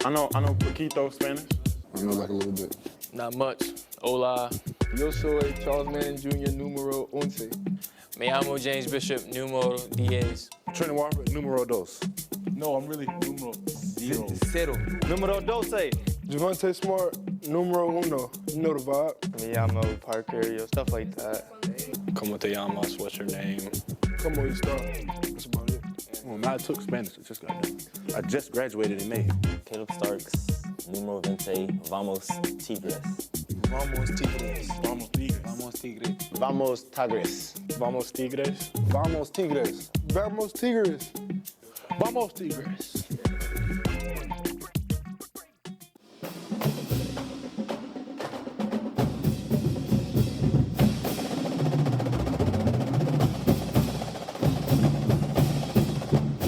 I know poquito Spanish. I know like a little bit. Not much. Hola. Yo soy Charles Manning Jr. numero 11. Me llamo James Bishop, numero 10. Trent Warford, numero dos. No, I'm really numero zero. Numero doce. Javante Smart, numero uno. You know the vibe. Me llamo Parker, stuff like that. Como te llamas? What's your name? Come on, you start. That's about it. Well, I took Spanish. I just graduated in May. Caleb Starks, numero 20. Vamos Tigres. Vamos Tigres. Vamos Tigres. Vamos Tigres. Vamos Tigres. Vamos Tigres. Vamos Tigres. Vamos Tigres. Vamos Tigres.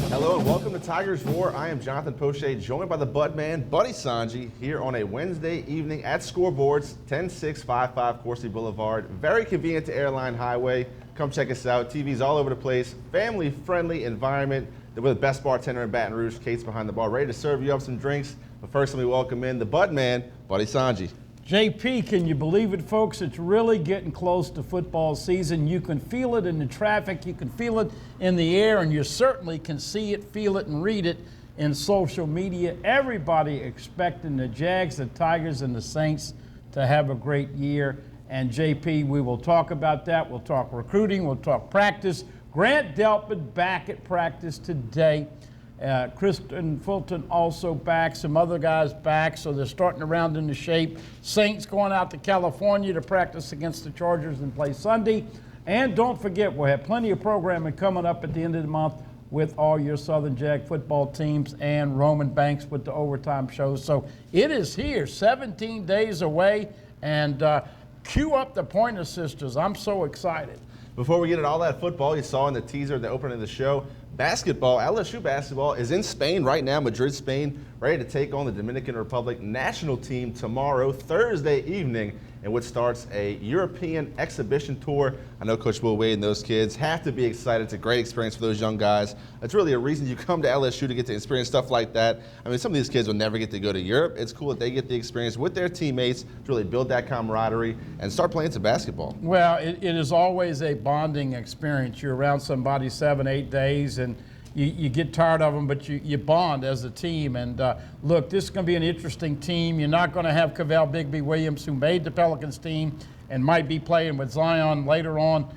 Hello and welcome to Tigers Roar. I am Jonathan Poche, joined by the Budman, Buddy Sanji, here on a Wednesday evening at Scoreboards, 10655 Coursey Boulevard. Very convenient to Airline Highway. Come check us out. TV's all over the place. Family-friendly environment. We're the best bartender in Baton Rouge. Kate's behind the bar, ready to serve you up some drinks. But first, let me welcome in the Budman, Buddy Sanji. JP, can you believe it, folks? It's really getting close to football season. You can feel it in the traffic, you can feel it in the air, and you certainly can see it, feel it, and read it in social media. Everybody expecting the Jags, the Tigers, and the Saints to have a great year. And JP, we will talk about that. We'll talk recruiting, we'll talk practice. Grant Delpit back at practice today. Kristen Fulton also back, some other guys back, so they're starting to round into shape. Saints going out to California to practice against the Chargers and play Sunday. And don't forget, we'll have plenty of programming coming up at the end of the month with all your Southern Jag football teams and Roman Banks with the overtime shows. So it is here, 17 days away, and cue up the Pointer Sisters. I'm so excited. Before we get at all that football, you saw in the teaser, the opening of the show, basketball, LSU basketball is in Spain right now, Madrid, Spain, ready to take on the Dominican Republic national team tomorrow, Thursday evening, in which starts a European exhibition tour. I know Coach Will Wade and those kids have to be excited. It's a great experience for those young guys. It's really a reason you come to LSU to get to experience stuff like that. I mean, some of these kids will never get to go to Europe. It's cool that they get the experience with their teammates to really build that camaraderie and start playing some basketball. Well, it is always a bonding experience. You're around somebody 7-8 days, and you get tired of them, but you bond as a team. And look, this is going to be an interesting team. You're not going to have Cavell Bigby Williams, who made the Pelicans team and might be playing with Zion later on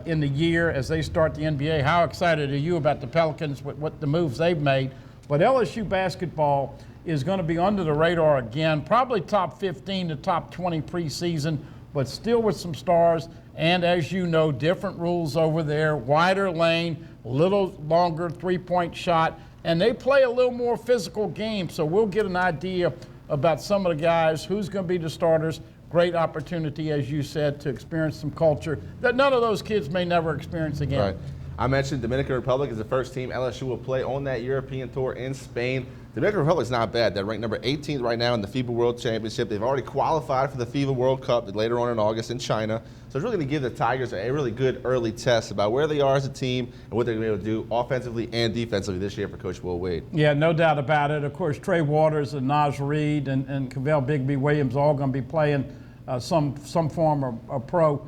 in the year as they start the NBA. How excited are you about the Pelicans, with what the moves they've made? But LSU basketball is going to be under the radar again, probably top 15 to top 20 preseason, but still with some stars. And as you know, different rules over there, wider lane, a little longer three-point shot, and they play a little more physical game. So we'll get an idea about some of the guys, who's going to be the starters. Great opportunity, as you said, to experience some culture that none of those kids may never experience again. Right. I mentioned Dominican Republic is the first team LSU will play on that European tour in Spain. Dominican Republic's not bad. They're ranked number 18th right now in the FIBA World Championship. They've already qualified for the FIBA World Cup later on in August in China. So it's really going to give the Tigers a really good early test about where they are as a team and what they're going to be able to do offensively and defensively this year for Coach Will Wade. Yeah, no doubt about it. Of course, Trey Waters and Naz Reid and Cavell Bigby Williams all going to be playing some form of pro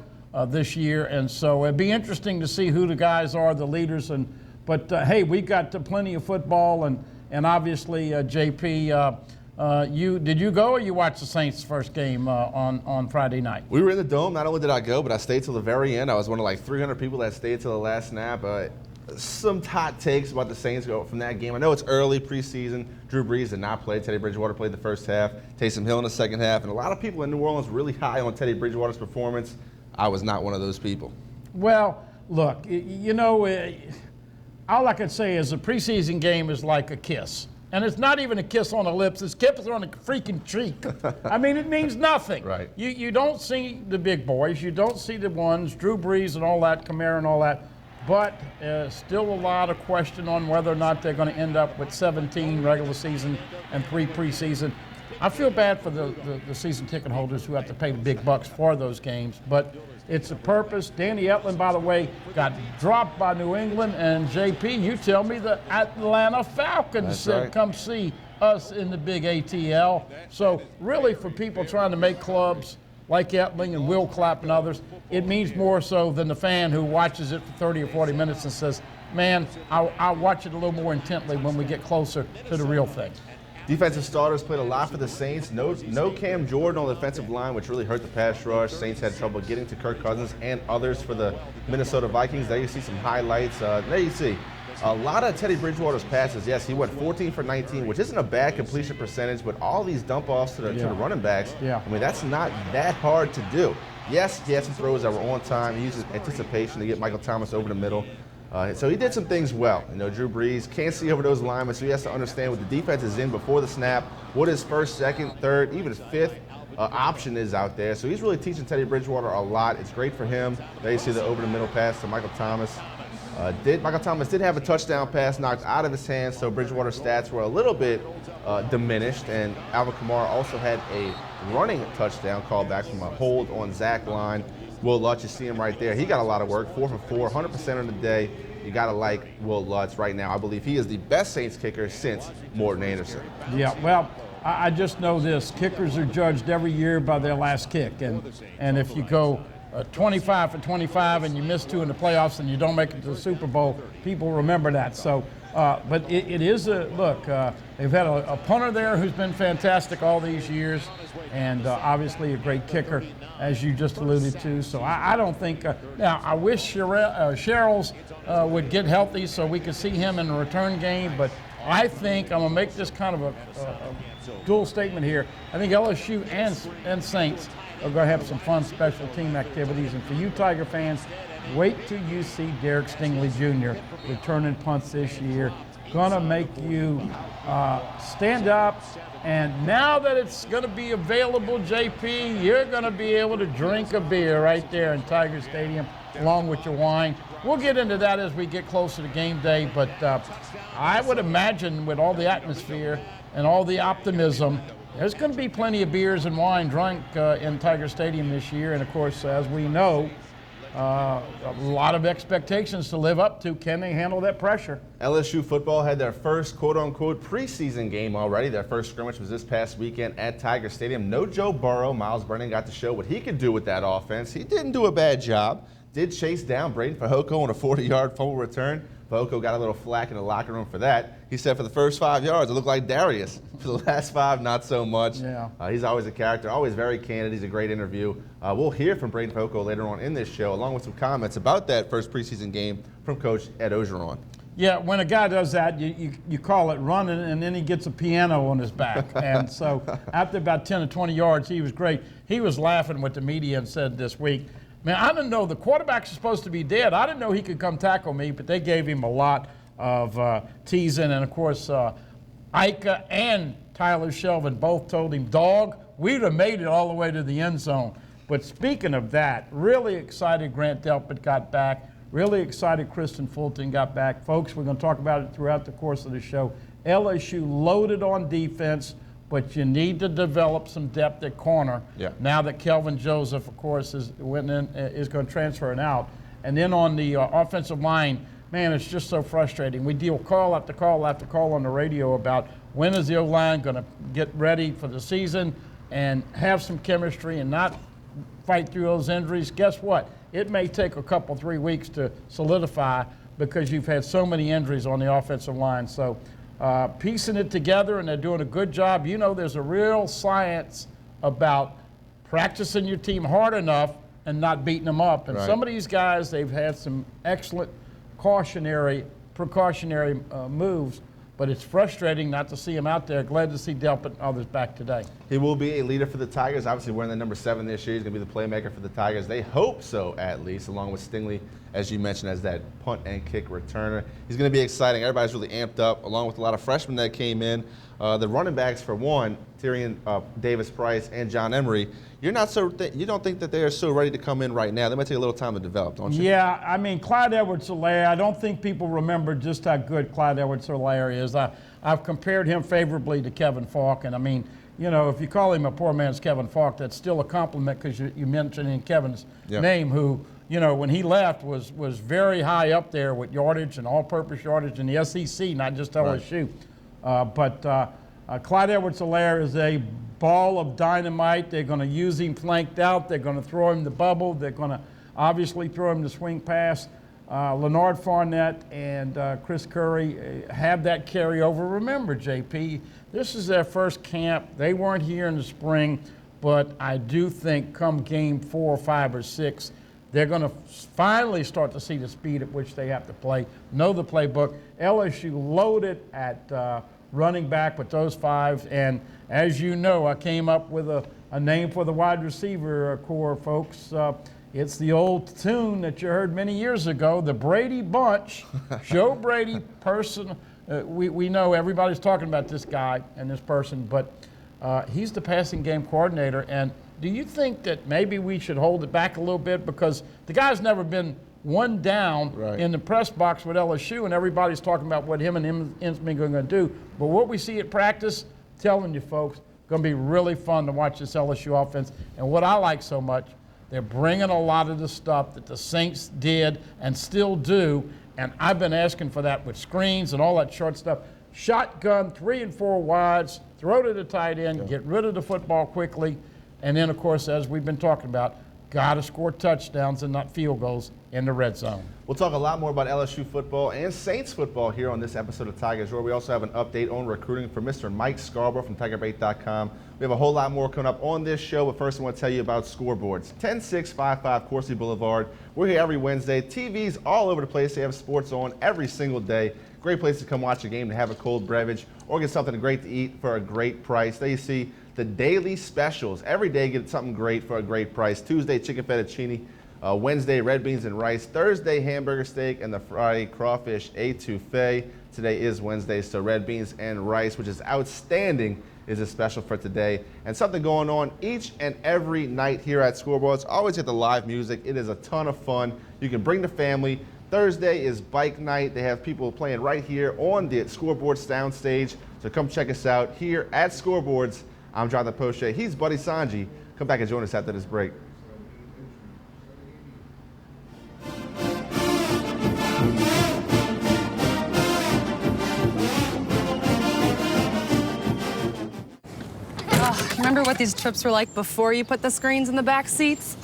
this year. And so it'd be interesting to see who the guys are, the leaders. But hey, we've got plenty of football, and obviously, JP, did you go, or you watched the Saints' first game on Friday night? We were in the Dome. Not only did I go, but I stayed till the very end. I was one of like 300 people that stayed till the last snap. Some hot takes about the Saints go from that game. I know it's early preseason. Drew Brees did not play. Teddy Bridgewater played the first half. Taysom Hill in the second half. And a lot of people in New Orleans were really high on Teddy Bridgewater's performance. I was not one of those people. Well, look, you know, all I can say is a preseason game is like a kiss. And it's not even a kiss on the lips, it's a kiss on the freaking cheek. I mean, it means nothing. Right. You don't see the big boys, you don't see the ones, Drew Brees and all that, Kamara and all that, but still a lot of question on whether or not they're going to end up with 17 regular season and 3 preseason. I feel bad for the season ticket holders who have to pay the big bucks for those games, but it's a purpose. Danny Etling, by the way, got dropped by New England, and JP, you tell me the Atlanta Falcons said, right, come see us in the big ATL. So really for people trying to make clubs like Etling and Will Clapp and others, it means more so than the fan who watches it for 30 or 40 minutes and says, man, I'll watch it a little more intently when we get closer to the real thing. Defensive starters played a lot for the Saints. No Cam Jordan on the defensive line, which really hurt the pass rush. Saints had trouble getting to Kirk Cousins and others for the Minnesota Vikings. There you see some highlights. There you see a lot of Teddy Bridgewater's passes. Yes, he went 14 for 19, which isn't a bad completion percentage, but all these dump offs to the running backs, I mean, that's not that hard to do. Yes, he had some throws that were on time. He used anticipation to get Michael Thomas over the middle. So he did some things well. You know, Drew Brees can't see over those linemen, so he has to understand what the defense is in before the snap, what his first, second, third, even his fifth option is out there. So he's really teaching Teddy Bridgewater a lot. It's great for him. There you see the over-the-middle pass to Michael Thomas. Michael Thomas did have a touchdown pass knocked out of his hands, so Bridgewater's stats were a little bit diminished. And Alvin Kamara also had a running touchdown called back from a hold on Zach Line. Will Lutz, you see him right there. He got a lot of work, 4 for 4, 100% on the day. You got to like Will Lutz right now. I believe he is the best Saints kicker since Morton Anderson. Yeah, well, I just know this. Kickers are judged every year by their last kick. And if you go 25 for 25 and you miss 2 in the playoffs and you don't make it to the Super Bowl, people remember that. So, but it is a look. They've had a punter there who's been fantastic all these years, and obviously a great kicker, as you just alluded to. So I don't think. Now I wish Sherrills would get healthy so we could see him in the return game. But I think I'm gonna make this kind of a dual statement here. I think LSU and Saints are going to have some fun special team activities. And for you Tiger fans, wait till you see Derek Stingley Jr. returning punts this year. Going to make you stand up. And now that it's going to be available, JP, you're going to be able to drink a beer right there in Tiger Stadium along with your wine. We'll get into that as we get closer to game day. But I would imagine with all the atmosphere and all the optimism, there's going to be plenty of beers and wine drunk in Tiger Stadium this year. And, of course, as we know, a lot of expectations to live up to. Can they handle that pressure? LSU football had their first quote-unquote preseason game already. Their first scrimmage was this past weekend at Tiger Stadium. No Joe Burrow. Miles Brennan got to show what he could do with that offense. He didn't do a bad job. Did chase down Braden Fehoko on a 40-yard fumble return. Fehoko got a little flack in the locker room for that. He said for the first 5 yards, it looked like Darius. For the last 5, not so much. Yeah. He's always a character, always very candid. He's a great interview. We'll hear from Braden Fehoko later on in this show, along with some comments about that first preseason game from Coach Ed Ogeron. Yeah, when a guy does that, you call it running, and then he gets a piano on his back. And so after about 10 or 20 yards, he was great. He was laughing with the media and said this week, man, I didn't know the quarterback's supposed to be dead. I didn't know he could come tackle me, but they gave him a lot of teasing. And, of course, Ika and Tyler Shelvin both told him, dog, we'd have made it all the way to the end zone. But speaking of that, really excited Grant Delpit got back. Really excited Kristen Fulton got back. Folks, we're going to talk about it throughout the course of the show. LSU loaded on defense, but you need to develop some depth at corner. Yeah. Now that Kelvin Joseph, of course, is going to transfer it out. And then on the offensive line, man, it's just so frustrating. We deal call after call after call on the radio about when is the O-line going to get ready for the season and have some chemistry and not fight through those injuries. Guess what? It may take a couple, 3 weeks to solidify because you've had so many injuries on the offensive line. So piecing it together, and they're doing a good job. You know, there's a real science about practicing your team hard enough and not beating them up. And some of these guys, they've had some excellent precautionary moves, but it's frustrating not to see him out there. Glad to see Delpit and others back today. He will be a leader for the Tigers. Obviously, wearing the number 7 this year. He's going to be the playmaker for the Tigers. They hope so, at least, along with Stingley, as you mentioned, as that punt and kick returner. He's going to be exciting. Everybody's really amped up, along with a lot of freshmen that came in. The running backs, for one, Tyrion Davis-Price and John Emery, you don't think that they are so ready to come in right now. They might take a little time to develop, don't you? Yeah, I mean, Clyde Edwards-Helaire, I don't think people remember just how good Clyde Edwards-Helaire is. I've compared him favorably to Kevin Falk, and I mean, you know, if you call him a poor man's Kevin Falk, that's still a compliment because you mentioned in Kevin's name, who, you know, when he left was very high up there with yardage and all-purpose yardage in the SEC, not just LSU. Clyde Edwards-Helaire is a ball of dynamite. They're going to use him flanked out. They're going to throw him the bubble. They're going to obviously throw him the swing pass. Leonard Fournette and Chris Curry have that carryover. Remember, JP, this is their first camp. They weren't here in the spring, but I do think come game 4, 5, or 6, they're going to finally start to see the speed at which they have to play, know the playbook. LSU loaded at running back with those 5, and as you know, I came up with a name for the wide receiver core, folks. It's the old tune that you heard many years ago, the Brady Bunch. Joe Brady, person, we know everybody's talking about this guy and this person, but he's the passing game coordinator. And do you think that maybe we should hold it back a little bit, because the guy's never been one down in the press box with LSU, and everybody's talking about what him and Insminger are going to do. But what we see at practice, telling you folks, going to be really fun to watch this LSU offense. And what I like so much, they're bringing a lot of the stuff that the Saints did and still do, and I've been asking for that with screens and all that short stuff. Shotgun, 3 and 4 wides, throw to the tight end, get rid of the football quickly, and then, of course, as we've been talking about, got to score touchdowns and not field goals in the red zone. We'll talk a lot more about LSU football and Saints football here on this episode of Tigers Roar. We also have an update on recruiting from Mr. Mike Scarborough from TigerBait.com. We have a whole lot more coming up on this show, but first I want to tell you about Scoreboards. 10655 Coursey Boulevard. We're here every Wednesday. TVs all over the place. They have sports on every single day. Great place to come watch a game, to have a cold beverage, or get something great to eat for a great price. There you see the daily specials. Every day get something great for a great price. Tuesday, chicken fettuccine. Wednesday, red beans and rice. Thursday, hamburger steak. And the Friday, crawfish etouffee. Today is Wednesday, so red beans and rice, which is outstanding, is a special for today. And something going on each and every night here at Scoreboards. Always get the live music. It is a ton of fun. You can bring the family. Thursday is bike night. They have people playing right here on the Scoreboard soundstage. So come check us out here at Scoreboards. I'm Jonathan Poche. He's Buddy Sanji. Come back and join us after this break. Remember what these trips were like before you put the screens in the back seats?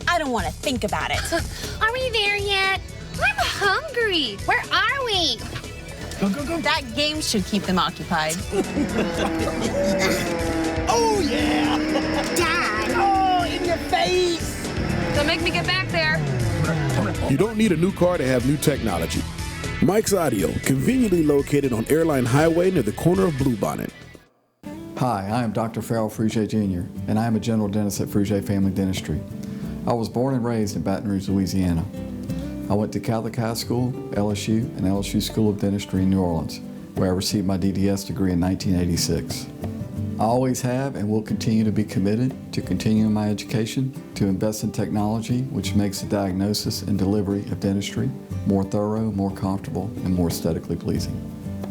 I don't want to think about it. Are we there yet? I'm hungry. Where are we? Go, go, go. That game should keep them occupied. Oh, yeah. Dad. Oh, in your face. Don't make me get back there. You don't need a new car to have new technology. Mike's Audio, conveniently located on Airline Highway near the corner of Bluebonnet. Hi, I am Dr. Farrell Frugier Jr., and I am a general dentist at Frugier Family Dentistry. I was born and raised in Baton Rouge, Louisiana. I went to Catholic High School, LSU, and LSU School of Dentistry in New Orleans, where I received my DDS degree in 1986. I always have and will continue to be committed to continuing my education, to invest in technology which makes the diagnosis and delivery of dentistry more thorough, more comfortable, and more aesthetically pleasing.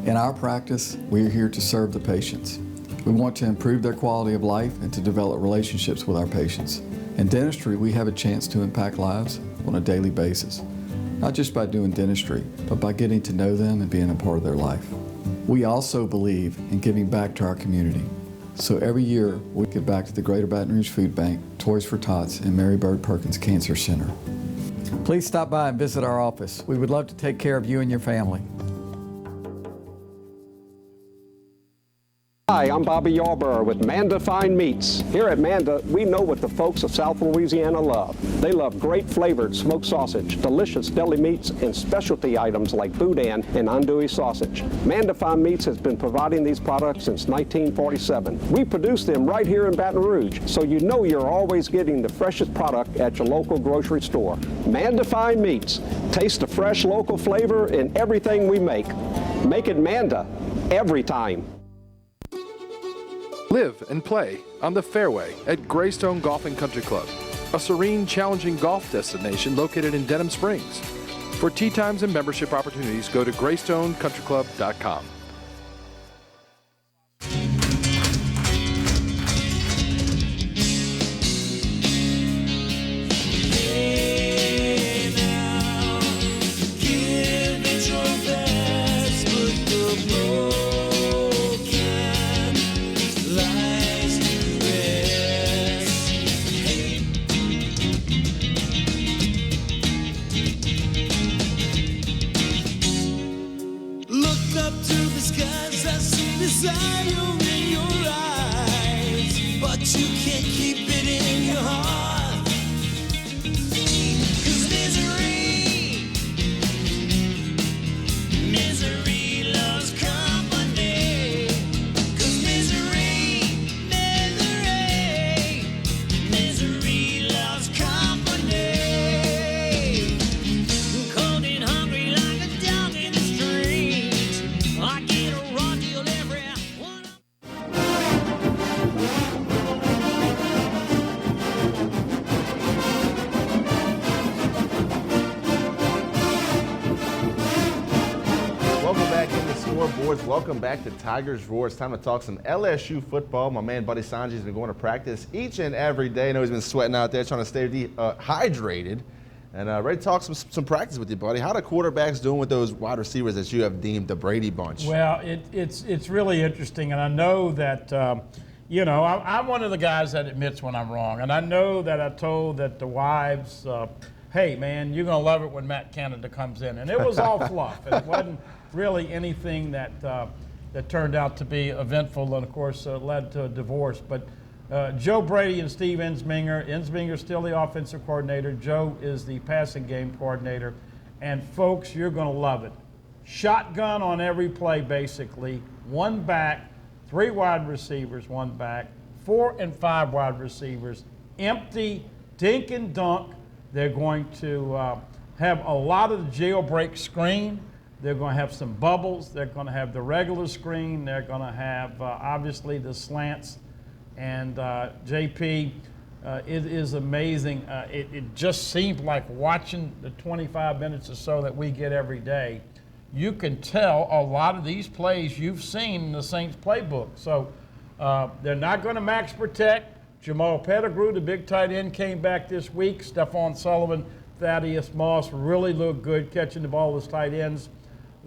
In our practice, we are here to serve the patients. We want to improve their quality of life and to develop relationships with our patients. In dentistry, we have a chance to impact lives on a daily basis, not just by doing dentistry, but by getting to know them and being a part of their life. We also believe in giving back to our community. So every year, we give back to the Greater Baton Rouge Food Bank, Toys for Tots, and Mary Bird Perkins Cancer Center. Please stop by and visit our office. We would love to take care of you and your family. Hi, I'm Bobby Yarborough with Manda Fine Meats. Here at Manda, we know what the folks of South Louisiana love. They love great flavored smoked sausage, delicious deli meats, and specialty items like boudin and andouille sausage. Manda Fine Meats has been providing these products since 1947. We produce them right here in Baton Rouge, so you know you're always getting the freshest product at your local grocery store. Manda Fine Meats. Taste the fresh local flavor in everything we make. Make it Manda every time. Live and play on the fairway at Greystone Golf and Country Club, a serene, challenging golf destination located in Denham Springs. For tee times and membership opportunities, go to GreystoneCountryClub.com. look up to the skies, I see desire in your eyes, but you can't keep it in your heart. 'Cause misery loves company. 'Cause misery loves company. Cold and hungry like a dog in the street. I get a raw deal every one. Welcome back in the scoreboards. Welcome back to Tigers Roar. It's time to talk some LSU football. My man Buddy Sanji's been going to practice each and every day. I know he's been sweating out there trying to stay hydrated. And ready to talk some practice with you, buddy. How the quarterbacks doing with those wide receivers that you have deemed the Brady Bunch? Well, it's really interesting, and I know that I'm one of the guys that admits when I'm wrong, and I know that I told that the wives, hey man, you're gonna love it when Matt Canada comes in, and it was all fluff. It wasn't really anything that turned out to be eventful, and of course led to a divorce. But Joe Brady and Steve Ensminger. Ensminger's still the offensive coordinator. Joe is the passing game coordinator. And folks, you're going to love it. Shotgun on every play, basically. One back, 3 wide receivers, 1 back, 4 and 5 wide receivers. Empty, dink and dunk. They're going to have a lot of the jailbreak screen. They're going to have some bubbles. They're going to have the regular screen. They're going to have, obviously, the slants. And JP, it is amazing. It just seems like watching the 25 minutes or so that we get every day, you can tell a lot of these plays you've seen in the Saints playbook. So they're not going to max protect. Jamal Pettigrew, the big tight end, came back this week. Stephon Sullivan, Thaddeus Moss really looked good catching the ball as tight ends.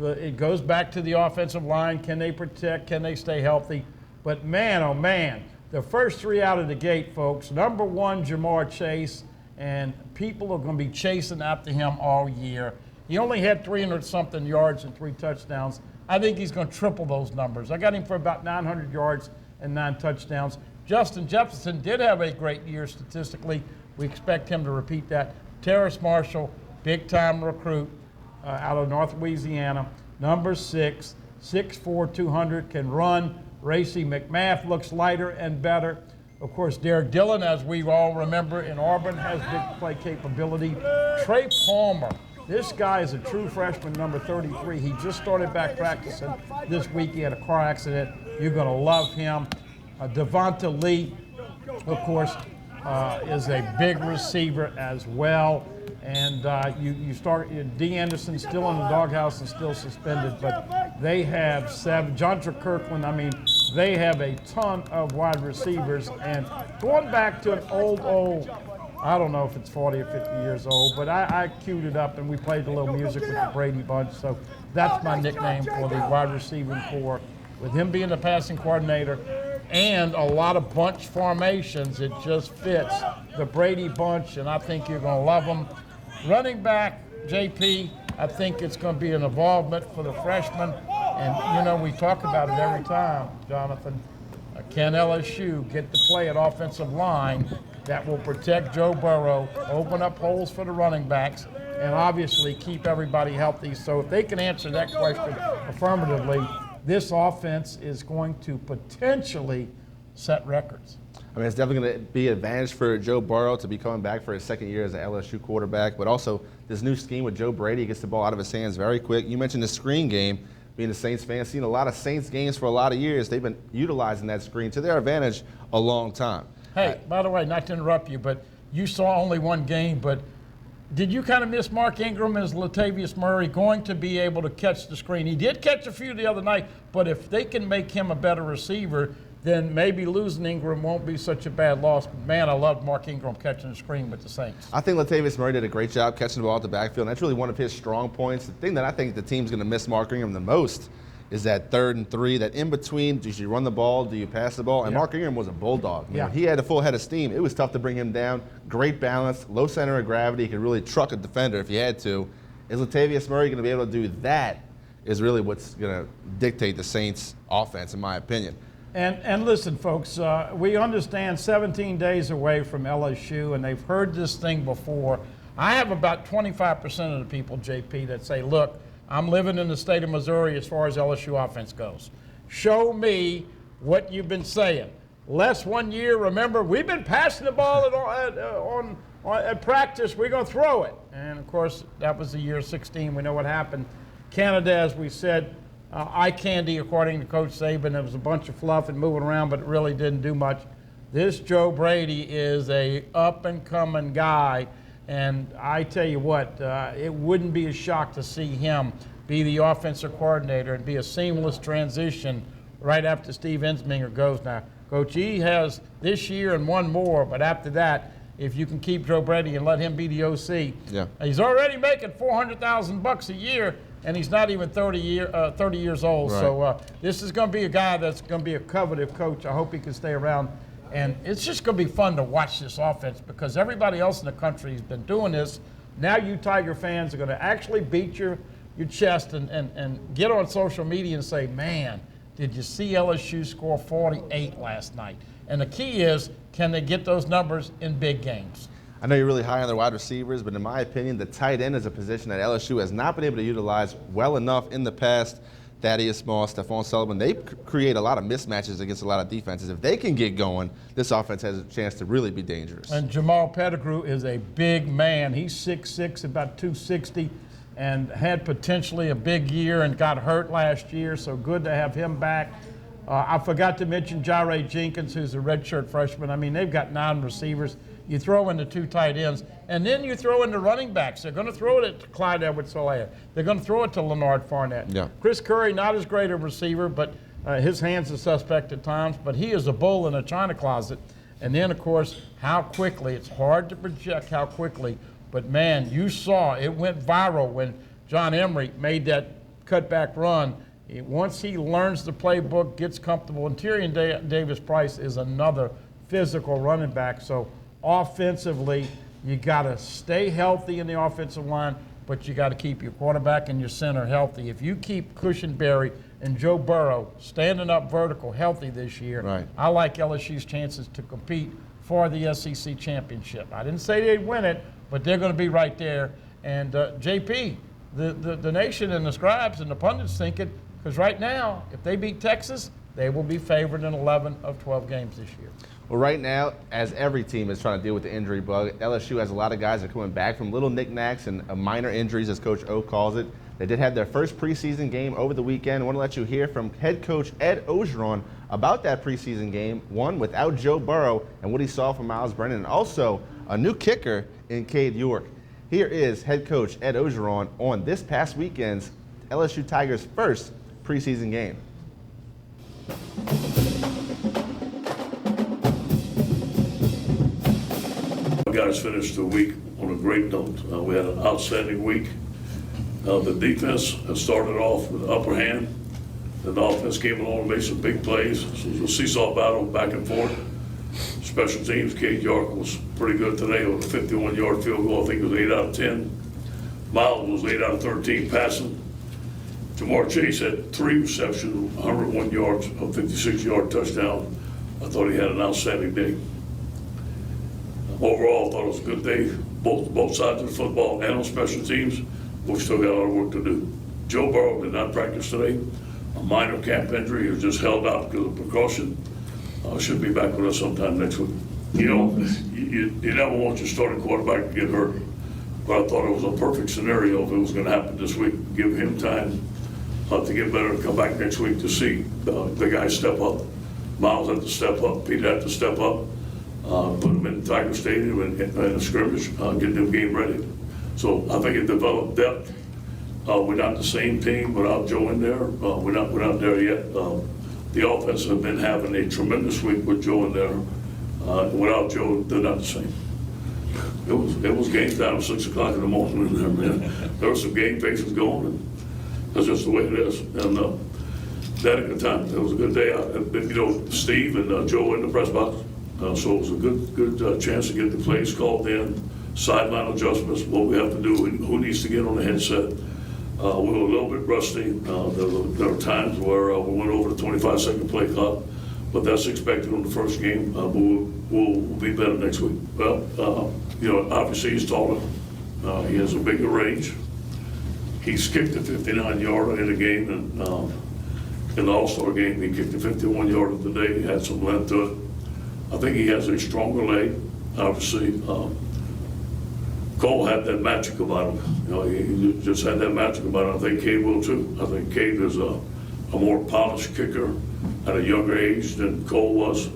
It goes back to the offensive line. Can they protect? Can they stay healthy? But man, oh man, the first 3 out of the gate, folks. Number 1, Jamar Chase, and people are going to be chasing after him all year. He only had 300-something yards and 3 touchdowns. I think he's going to triple those numbers. I got him for about 900 yards and 9 touchdowns. Justin Jefferson did have a great year statistically. We expect him to repeat that. Terrace Marshall, big-time recruit out of North Louisiana. Number 6, 6'4", 200, can run. Racy McMath looks lighter and better. Of course, Derek Dillon, as we all remember, in Auburn, has big play capability. Trey Palmer, this guy is a true freshman, number 33. He just started back practicing this week. He had a car accident. You're going to love him. Devonta Lee, of course, is a big receiver as well. And you start, D. Anderson still in the doghouse and still suspended, but they have 7. Jontre Kirkland, I mean, they have a ton of wide receivers. And going back to an old, I don't know if it's 40 or 50 years old, but I queued it up and we played a little music with the Brady Bunch. So that's my nickname for the wide receiving corps. With him being the passing coordinator and a lot of bunch formations, it just fits the Brady Bunch, and I think you're going to love them. Running back, JP, I think it's going to be an involvement for the freshmen. And, we talk about it every time, Jonathan. Can LSU get to play at offensive line that will protect Joe Burrow, open up holes for the running backs, and obviously keep everybody healthy? So if they can answer that question affirmatively, this offense is going to potentially set records. I mean, it's definitely going to be an advantage for Joe Burrow to be coming back for his second year as an LSU quarterback, but also this new scheme with Joe Brady gets the ball out of his hands very quick. You mentioned the screen game. Being a Saints fan, seen a lot of Saints games for a lot of years. They've been utilizing that screen to their advantage a long time. Hey, by the way, not to interrupt you, but you saw only one game, but did you kind of miss Mark Ingram as Latavius Murray going to be able to catch the screen? He did catch a few the other night, but if they can make him a better receiver, then maybe losing Ingram won't be such a bad loss. But man, I loved Mark Ingram catching the screen with the Saints. I think Latavius Murray did a great job catching the ball at the backfield, and that's really one of his strong points. The thing that I think the team's going to miss Mark Ingram the most is that 3rd and 3, that in between, do you run the ball, do you pass the ball? And Mark Ingram was a bulldog. When he had a full head of steam, it was tough to bring him down. Great balance, low center of gravity. He could really truck a defender if he had to. Is Latavius Murray going to be able to do that is really what's going to dictate the Saints' offense, in my opinion. And listen, folks, we understand 17 days away from LSU, and they've heard this thing before. I have about 25% of the people, JP, that say, look, I'm living in the state of Missouri as far as LSU offense goes. Show me what you've been saying. Less 1 year, remember, we've been passing the ball at practice. We're going to throw it. And, of course, that was the year 16. We know what happened. Canada, as we said, eye candy, according to Coach Saban. It was a bunch of fluff and moving around, but it really didn't do much. This Joe Brady is a up-and-coming guy, and I tell you what, it wouldn't be a shock to see him be the offensive coordinator and be a seamless transition right after Steve Ensminger goes. Now, Coach E has this year and one more, but after that, if you can keep Joe Brady and let him be the OC, he's already making $400,000 a year, and he's not even 30 years old. Right. So this is going to be a guy that's going to be a coveted coach. I hope he can stay around. And it's just going to be fun to watch this offense because everybody else in the country has been doing this. Now you Tiger fans are going to actually beat your chest and get on social media and say, man, did you see LSU score 48 last night? And the key is, can they get those numbers in big games? I know you're really high on their wide receivers, but in my opinion, the tight end is a position that LSU has not been able to utilize well enough in the past. Thaddeus Moss, Stephon Sullivan, they create a lot of mismatches against a lot of defenses. If they can get going, this offense has a chance to really be dangerous. And Jamal Pettigrew is a big man. He's 6'6", about 260, and had potentially a big year and got hurt last year, so good to have him back. I forgot to mention Jahray Jenkins, who's a redshirt freshman. I mean, they've got 9 receivers. You throw in the 2 tight ends, and then you throw in the running backs. They're going to throw it at Clyde Edwards-Helaire. They're going to throw it to Leonard Fournette. Yeah. Chris Curry, not as great a receiver, but his hands are suspect at times, but he is a bull in a china closet. And then, of course, how quickly. It's hard to project how quickly, but, man, you saw it went viral when John Emery made that cutback run. Once he learns the playbook, gets comfortable, and Tyrion Davis-Price is another physical running back. So offensively, you got to stay healthy in the offensive line, but you got to keep your quarterback and your center healthy. If you keep Cushenberry and Joe Burrow standing up vertical healthy this year, I like LSU's chances to compete for the SEC championship. I didn't say they'd win it, but they're going to be right there. And JP, the nation and the scribes and the pundits think it, because right now, if they beat Texas, they will be favored in 11 of 12 games this year. Well, right now, as every team is trying to deal with the injury bug, LSU has a lot of guys that are coming back from little knickknacks and minor injuries, as Coach O calls it. They did have their first preseason game over the weekend. I want to let you hear from head coach Ed Orgeron about that preseason game, one without Joe Burrow, and what he saw from Miles Brennan, and also a new kicker in Cade York. Here is head coach Ed Orgeron on this past weekend's LSU Tigers' first preseason game. Guys finished the week on a great note. We had an outstanding week. The defense started off with the upper hand. Then the offense came along and made some big plays. So it was a seesaw battle back and forth. Special teams, Cade York was pretty good today with a 51-yard field goal. I think it was 8 out of 10. Miles was 8 out of 13 passing. Jamar Chase had 3 receptions, 101 yards, a 56-yard touchdown. I thought he had an outstanding day. Overall, I thought it was a good day, both sides of the football and on special teams. We still got a lot of work to do. Joe Burrow did not practice today. A minor calf injury. He was just held out because of precaution. Should be back with us sometime next week. You know, you never want your starting quarterback to get hurt. But I thought it was a perfect scenario if it was going to happen this week. Give him time to get better and come back next week to see the guys step up. Miles had to step up. Pete had to step up. Put them in Tiger Stadium and a scrimmage, get them game ready. So I think it developed depth. We're not the same team without Joe in there. We're not there yet. The offense have been having a tremendous week with Joe in there. Without Joe, they're not the same. It was game time at 6 o'clock in the morning in there, man. There were some game faces going, and that's just the way it is. And that a good time. It was a good day. You know, Steve and Joe in the press box. So it was a good chance to get the plays called in, sideline adjustments, what we have to do, and who needs to get on the headset. We were a little bit rusty. There were times where we went over the 25-second play clock, but that's expected on the first game. We'll be better next week. Well, obviously he's taller. He has a bigger range. He's kicked a 59-yarder in a game, and in the All-Star game, he kicked a 51-yarder today. He had some length to it. I think he has a stronger leg, obviously. Cole had that magic about him. He just had that magic about him. I think Cade will too. I think Cade is a more polished kicker at a younger age than Cole was.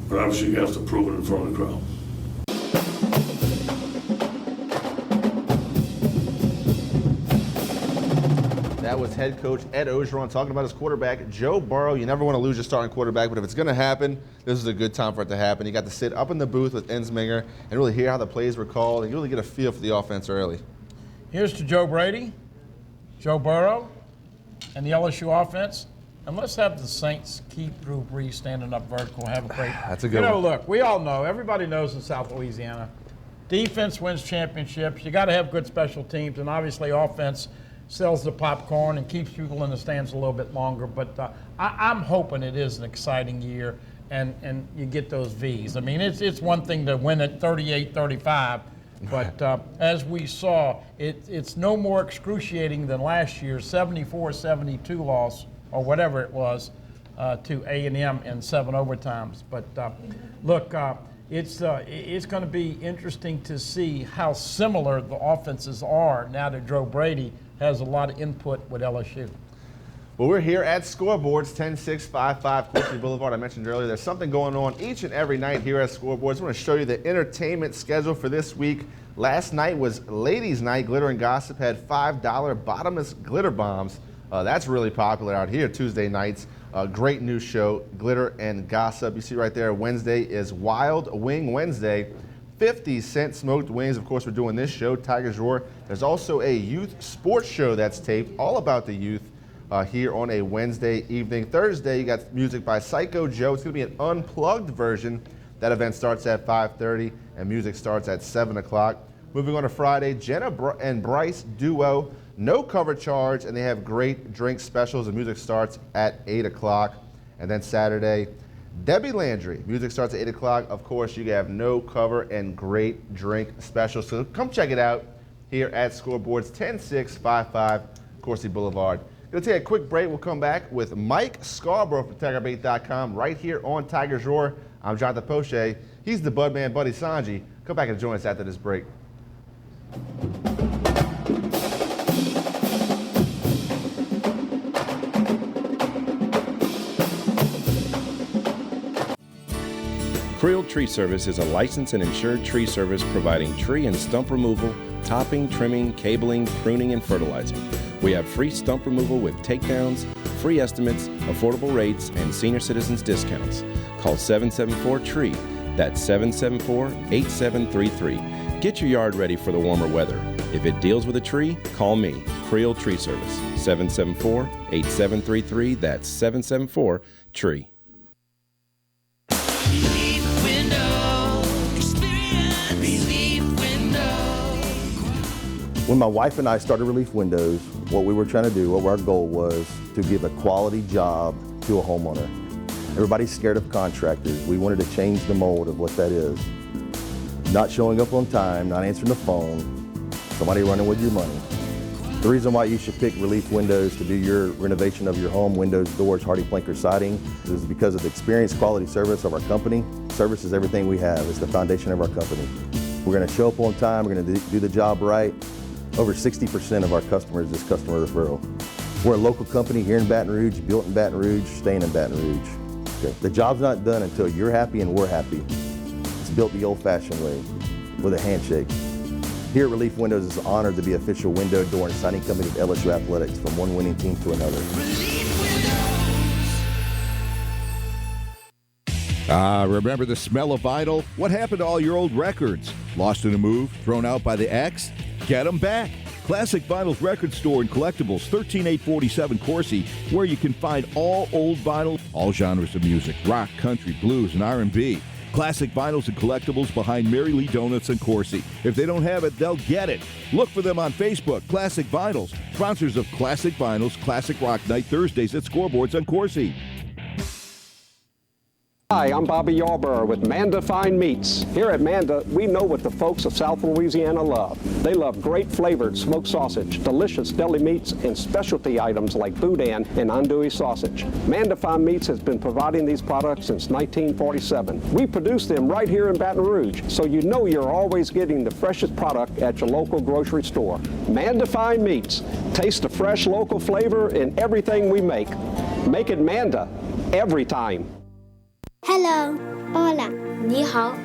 But obviously you have to prove it in front of the crowd. That was head coach Ed Orgeron talking about his quarterback, Joe Burrow. You never want to lose your starting quarterback, but if it's going to happen, this is a good time for it to happen. You got to sit up in the booth with Ensminger and really hear how the plays were called and really get a feel for the offense early. Here's to Joe Brady, Joe Burrow, and the LSU offense. And let's have the Saints keep Drew Brees standing up vertical, have a great. That's a good one. Look, we all know, everybody knows in South Louisiana, defense wins championships. You got to have good special teams, and obviously offense sells the popcorn and keeps people in the stands a little bit longer. But I'm hoping it is an exciting year and you get those Vs. I mean, it's one thing to win at 38-35, but as we saw, it's no more excruciating than last year's 74-72 loss, or whatever it was, to A&M in 7 overtimes. But look, it's going to be interesting to see how similar the offenses are now that Joe Brady has a lot of input with LSU. Well, we're here at Scoreboards, 10655 Coursey Boulevard. I mentioned earlier there's something going on each and every night here at Scoreboards. I want to show you the entertainment schedule for this week. Last night was Ladies' Night. Glitter and Gossip had $5 bottomless glitter bombs. That's really popular out here Tuesday nights. Great new show, Glitter and Gossip. You see right there, Wednesday is Wild Wing Wednesday. 50-cent smoked wings. Of course, we're doing this show, Tiger's Roar. There's also a youth sports show that's taped, all about the youth, here on a Wednesday evening. Thursday, you got music by Psycho Joe. It's going to be an unplugged version. That event starts at 5:30, and music starts at 7 o'clock. Moving on to Friday, Jenna and Bryce duo, no cover charge, and they have great drink specials, and music starts at 8 o'clock. And then Saturday, Debbie Landry. Music starts at 8 o'clock. Of course, you have no cover and great drink specials. So come check it out here at Scoreboards, 10655 Coursey Boulevard. Going to take a quick break. We'll come back with Mike Scarborough from TigerBait.com right here on Tiger's Roar. I'm Jonathan Poche. He's the Budman, Buddy Sanji. Come back and join us after this break. Creel Tree Service is a licensed and insured tree service providing tree and stump removal, topping, trimming, cabling, pruning, and fertilizing. We have free stump removal with takedowns, free estimates, affordable rates, and senior citizens discounts. Call 774-TREE. That's 774-8733. Get your yard ready for the warmer weather. If it deals with a tree, call me, Creel Tree Service, 774-8733. That's 774-TREE. When my wife and I started Relief Windows, what we were trying to do, what our goal was to give a quality job to a homeowner. Everybody's scared of contractors. We wanted to change the mold of what that is. Not showing up on time, not answering the phone, somebody running with your money. The reason why you should pick Relief Windows to do your renovation of your home, windows, doors, hardy plank, or siding, is because of the experience, quality service of our company. Service is everything we have. It's the foundation of our company. We're going to show up on time. We're going to do the job right. Over 60% of our customers is customer referral. We're a local company here in Baton Rouge, built in Baton Rouge, staying in Baton Rouge. Okay. The job's not done until you're happy and we're happy. It's built the old-fashioned way, with a handshake. Here at Relief Windows, it's an honor to be official window, door, and siding company of LSU Athletics, from one winning team to another. Remember the smell of vinyl? What happened to all your old records? Lost in a move? Thrown out by the ex? Get them back. Classic Vinyls Record Store and Collectibles, 13847 Coursey, where you can find all old vinyl, all genres of music, rock, country, blues, and R&B. Classic Vinyls and Collectibles behind Mary Lee Donuts in Corsi. If they don't have it, they'll get it. Look for them on Facebook. Classic Vinyls, sponsors of Classic Vinyls Classic Rock Night Thursdays at Scoreboards on Corsi. Hi, I'm Bobby Yarborough with Manda Fine Meats. Here at Manda, we know what the folks of South Louisiana love. They love great flavored smoked sausage, delicious deli meats, and specialty items like boudin and andouille sausage. Manda Fine Meats has been providing these products since 1947. We produce them right here in Baton Rouge, so you know you're always getting the freshest product at your local grocery store. Manda Fine Meats. Taste the fresh local flavor in everything we make. Make it Manda every time. Hello. Hola. 你好.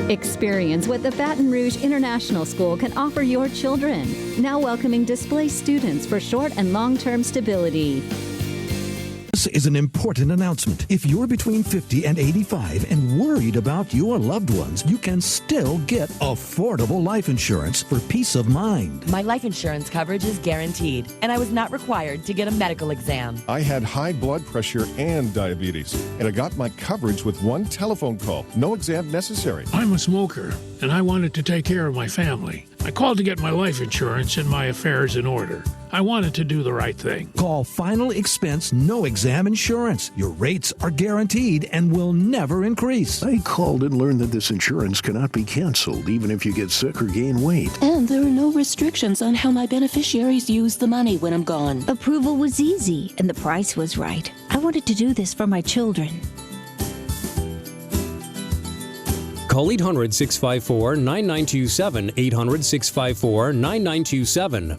Experience what the Baton Rouge International School can offer your children. Now welcoming displaced students for short and long-term stability. This is an important announcement. If you're between 50 and 85 and worried about your loved ones, you can still get affordable life insurance for peace of mind. My life insurance coverage is guaranteed, and I was not required to get a medical exam. I had high blood pressure and diabetes, and I got my coverage with one telephone call. No exam necessary. I'm a smoker, and I wanted to take care of my family. I called to get my life insurance and my affairs in order. I wanted to do the right thing. Call Final Expense No Exam Insurance. Your rates are guaranteed and will never increase. I called and learned that this insurance cannot be canceled even if you get sick or gain weight. And there are no restrictions on how my beneficiaries use the money when I'm gone. Approval was easy and the price was right. I wanted to do this for my children. Call 800-654-9927, 800-654-9927.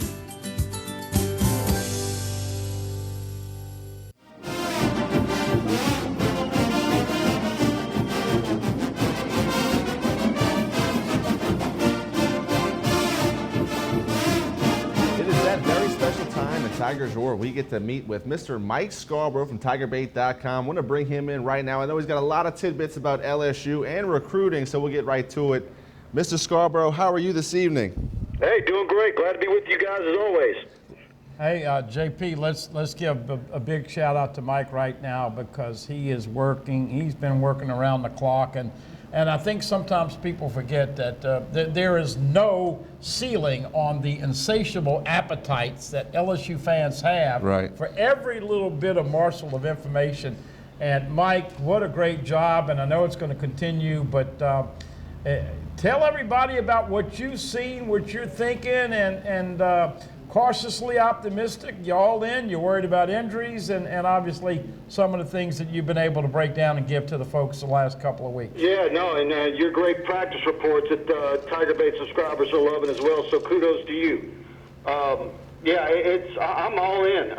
Tigers Roar, we get to meet with Mr. Mike Scarborough from TigerBait.com. I want to bring him in right now. I know he's got a lot of tidbits about LSU and recruiting, so we'll get right to it. Mr. Scarborough, how are you this evening? Hey, doing great. Glad to be with you guys as always. Hey, JP, let's give a big shout out to Mike right now because he is working. He's been working around the clock, and I think sometimes people forget that there is no ceiling on the insatiable appetites that LSU fans have for every little bit of morsel of information. And Mike, what a great job, and I know it's going to continue, but tell everybody about what you've seen, what you're thinking, and cautiously optimistic. You all in? You're worried about injuries and obviously some of the things that you've been able to break down and give to the folks the last couple of weeks. Yeah, no, and your great practice reports that Tiger Bait subscribers are loving as well, so kudos to you. I'm all in.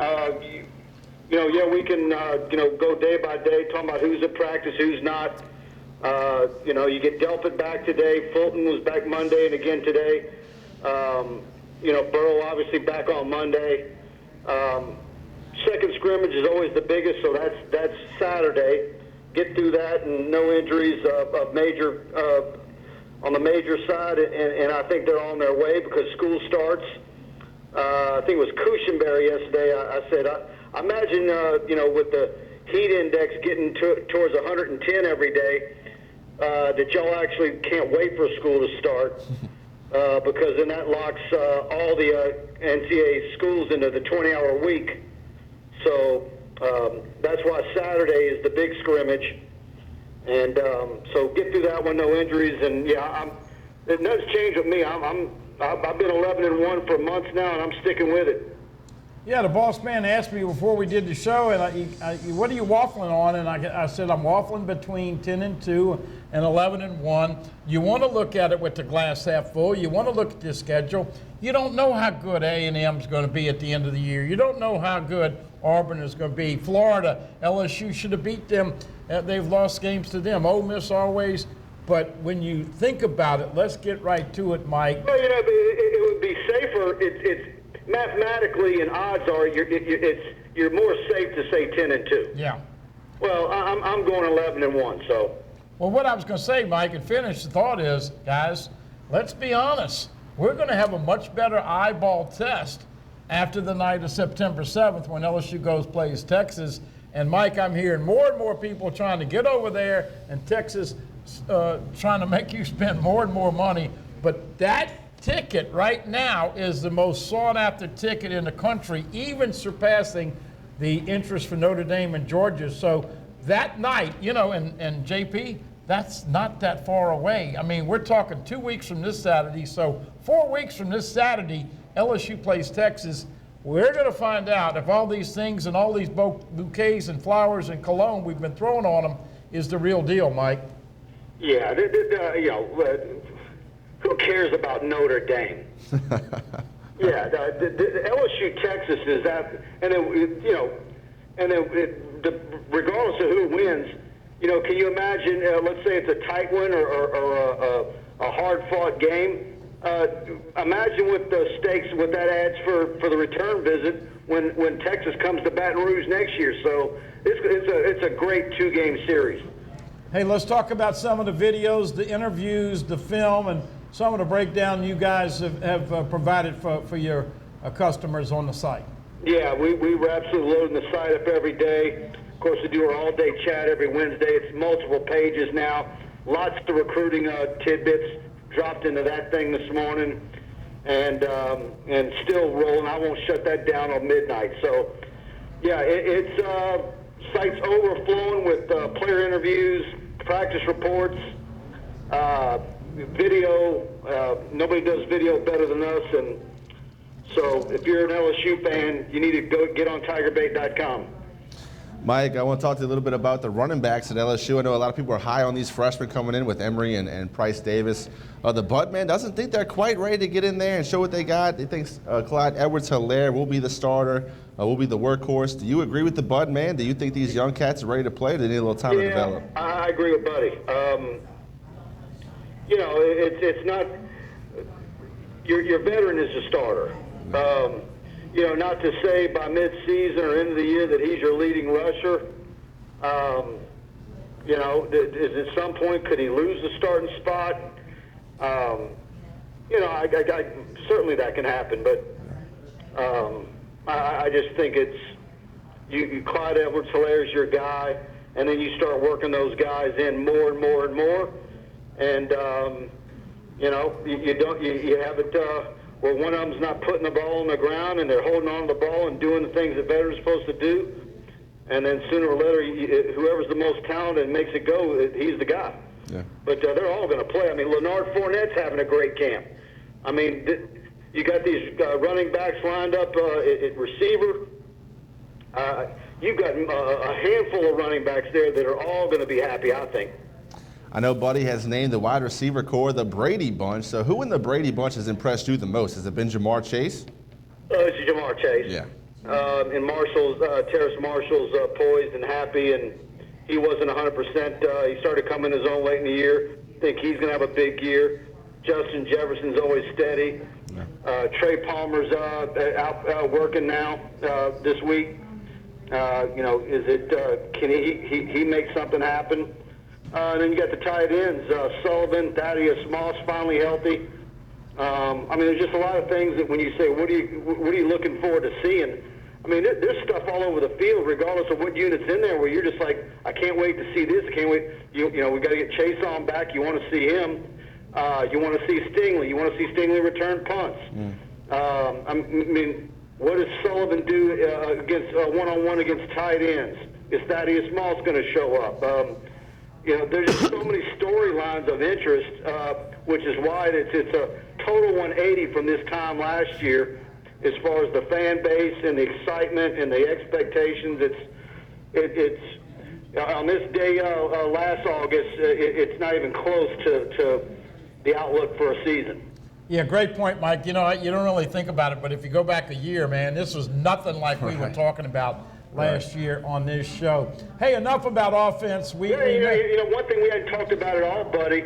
We can, go day by day talking about who's at practice, who's not. You get Delpit back today. Fulton was back Monday and again today. Burrow obviously back on Monday. Second scrimmage is always the biggest, so that's Saturday. Get through that and no injuries of major on the major side, and I think they're on their way because school starts. I think it was Cushenberry yesterday. I said, I imagine with the heat index getting towards 110 every day, that y'all actually can't wait for school to start. Because then that locks all the NCAA schools into the 20-hour week. So that's why Saturday is the big scrimmage. And so get through that one, no injuries. And nothing's changed with me. I've been 11-1 for months now, and I'm sticking with it. Yeah, the boss man asked me before we did the show, and what are you waffling on? And I said I'm waffling between 10-2 and 11-1. You want to look at it with the glass half full. You want to look at your schedule. You don't know how good A&M is going to be at the end of the year. You don't know how good Auburn is going to be. Florida, LSU should have beat them. They've lost games to them. Ole Miss always. But when you think about it, let's get right to it, Mike. Well, it would be safer. It's mathematically, and odds are you're more safe to say 10-2. Yeah. Well, I'm going 11-1. So. Well, what I was going to say, Mike, and finish the thought is, guys, let's be honest. We're going to have a much better eyeball test after the night of September 7th when LSU plays Texas, And Mike, I'm hearing more and more people trying to get over there, and Texas trying to make you spend more and more money. But that ticket right now is the most sought after ticket in the country, even surpassing the interest for Notre Dame and Georgia. So that night, you know, and JP, that's not that far away. I mean, we're talking 2 weeks from this Saturday. So 4 weeks from this Saturday, LSU plays Texas. We're going to find out if all these things and all these bouquets and flowers and cologne we've been throwing on them is the real deal, Mike. Yeah, you know, who cares about Notre Dame? Yeah, the LSU Texas is that, and then you know, and then regardless of who wins, you know, can you imagine? Let's say it's a tight one or a hard-fought game. Imagine what the stakes, what that adds for the return visit when Texas comes to Baton Rouge next year. So it's a great 2-game series. Hey, let's talk about some of the videos, the interviews, the film, and some of the breakdown you guys have provided for your customers on the site. Yeah, we're absolutely loading the site up every day. Of course, we do our all-day chat every Wednesday. It's multiple pages now. Lots of recruiting tidbits dropped into that thing this morning, and still rolling. I won't shut that down on midnight. So, yeah, site's overflowing with player interviews, practice reports, video. Nobody does video better than us, and so if you're an LSU fan, you need to go get on TigerBait.com. Mike, I want to talk to you a little bit about the running backs at LSU. I know a lot of people are high on these freshmen coming in with Emory and Price Davis. The Bud man doesn't think they're quite ready to get in there and show what they got. He thinks Clyde Edwards-Helaire will be the starter, will be the workhorse. Do you agree with the Bud man? Do you think these young cats are ready to play, or do they need a little time to develop? I agree with Buddy. You know, it's not your veteran is a starter. You know, not to say by mid-season or end of the year that he's your leading rusher. You know, at some point, could he lose the starting spot? You know, I certainly that can happen, but I just think it's Clyde Edwards-Helaire is your guy, and then you start working those guys in more and more and more, and you know, you have it. Where one of them's not putting the ball on the ground and they're holding on to the ball and doing the things that veterans are supposed to do. And then sooner or later, whoever's the most talented and makes it go, he's the guy. Yeah. But they're all going to play. I mean, Leonard Fournette's having a great camp. I mean, you got these running backs lined up at receiver. You've got a handful of running backs there that are all going to be happy, I think. I know Buddy has named the wide receiver core the Brady Bunch. So who in the Brady Bunch has impressed you the most? Has it been Jamar Chase? It's Jamar Chase. Yeah. And Terrace Marshall's poised and happy, and he wasn't 100%. He started coming his own late in the year. I think he's going to have a big year. Justin Jefferson's always steady. Yeah. Trey Palmer's out working now this week. You know, can he make something happen? And then you got the tight ends, Sullivan, Thaddeus Moss, finally healthy. I mean, there's just a lot of things that when you say, what are you looking forward to seeing? I mean, there's stuff all over the field, regardless of what unit's in there, where you're just like, I can't wait to see this. I can't wait. You know, we got to get Chase on back. You want to see him. You want to see Stingley. You want to see Stingley return punts. I mean, what does Sullivan do against one-on-one against tight ends? Is Thaddeus Moss going to show up? You know, there's just so many storylines of interest, which is why it's a total 180 from this time last year, as far as the fan base and the excitement and the expectations. It's on this day last August, it's not even close to the outlook for a season. Yeah, great point, Mike. You know, you don't really think about it, but if you go back a year, man, this was nothing like we were talking about last year on this show. Hey, enough about offense. You know, one thing we hadn't talked about at all, buddy,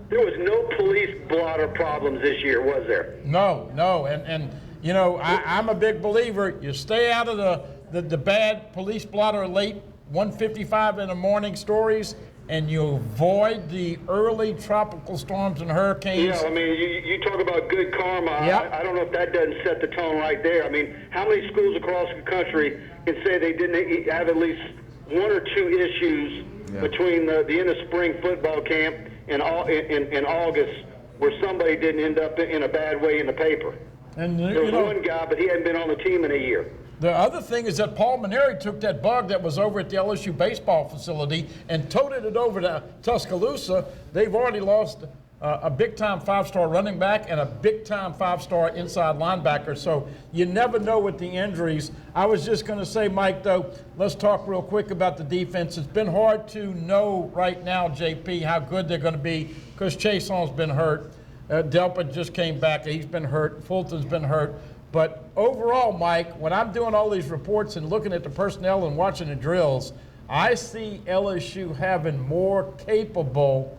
there was no police blotter problems this year, was there? No. And you know, I'm a big believer. You stay out of the bad police blotter late 1:55 in the morning stories, and you avoid the early tropical storms and hurricanes. Yeah, I mean, you talk about good karma. Yep. I don't know if that doesn't set the tone right there. I mean, how many schools across the country can say they didn't have at least one or two issues between the end of spring football camp and in August where somebody didn't end up in a bad way in the paper. And there was one guy, but he hadn't been on the team in a year. The other thing is that Paul Maneri took that bug that was over at the LSU baseball facility and toted it over to Tuscaloosa. They've already lost a big-time 5-star running back and a big-time 5-star inside linebacker. So you never know with the injuries. I was just going to say, Mike, though, let's talk real quick about the defense. It's been hard to know right now, JP, how good they're going to be because Chason's been hurt. Delpit just came back. He's been hurt. Fulton's been hurt. But overall, Mike, when I'm doing all these reports and looking at the personnel and watching the drills, I see LSU having more capable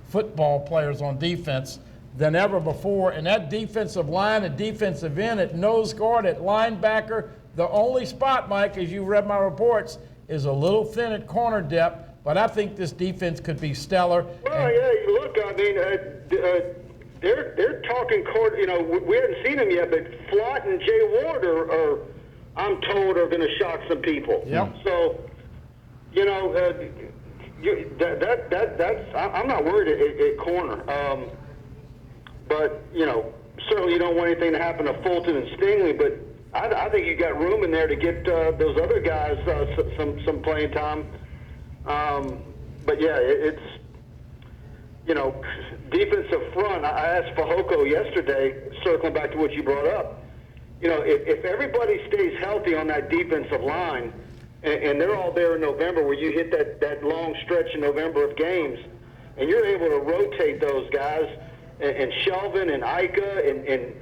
football players on defense than ever before. And that defensive line and defensive end at nose guard, at linebacker, the only spot, Mike, as you read my reports, is a little thin at corner depth. But I think this defense could be stellar. Well, yeah, look, I mean, they're talking court. You know, we haven't seen them yet, but Flott and Jay Ward are I'm told, are going to shock some people. Yep. So, you know, I'm not worried at corner. But you know, certainly you don't want anything to happen to Fulton and Stingley. But I think you got room in there to get those other guys some playing time. But yeah, it's, you know, defensive front. I asked Fehoko yesterday, circling back to what you brought up. You know, if everybody stays healthy on that defensive line, and they're all there in November, where you hit that long stretch in November of games, and you're able to rotate those guys, and Shelvin and Ika and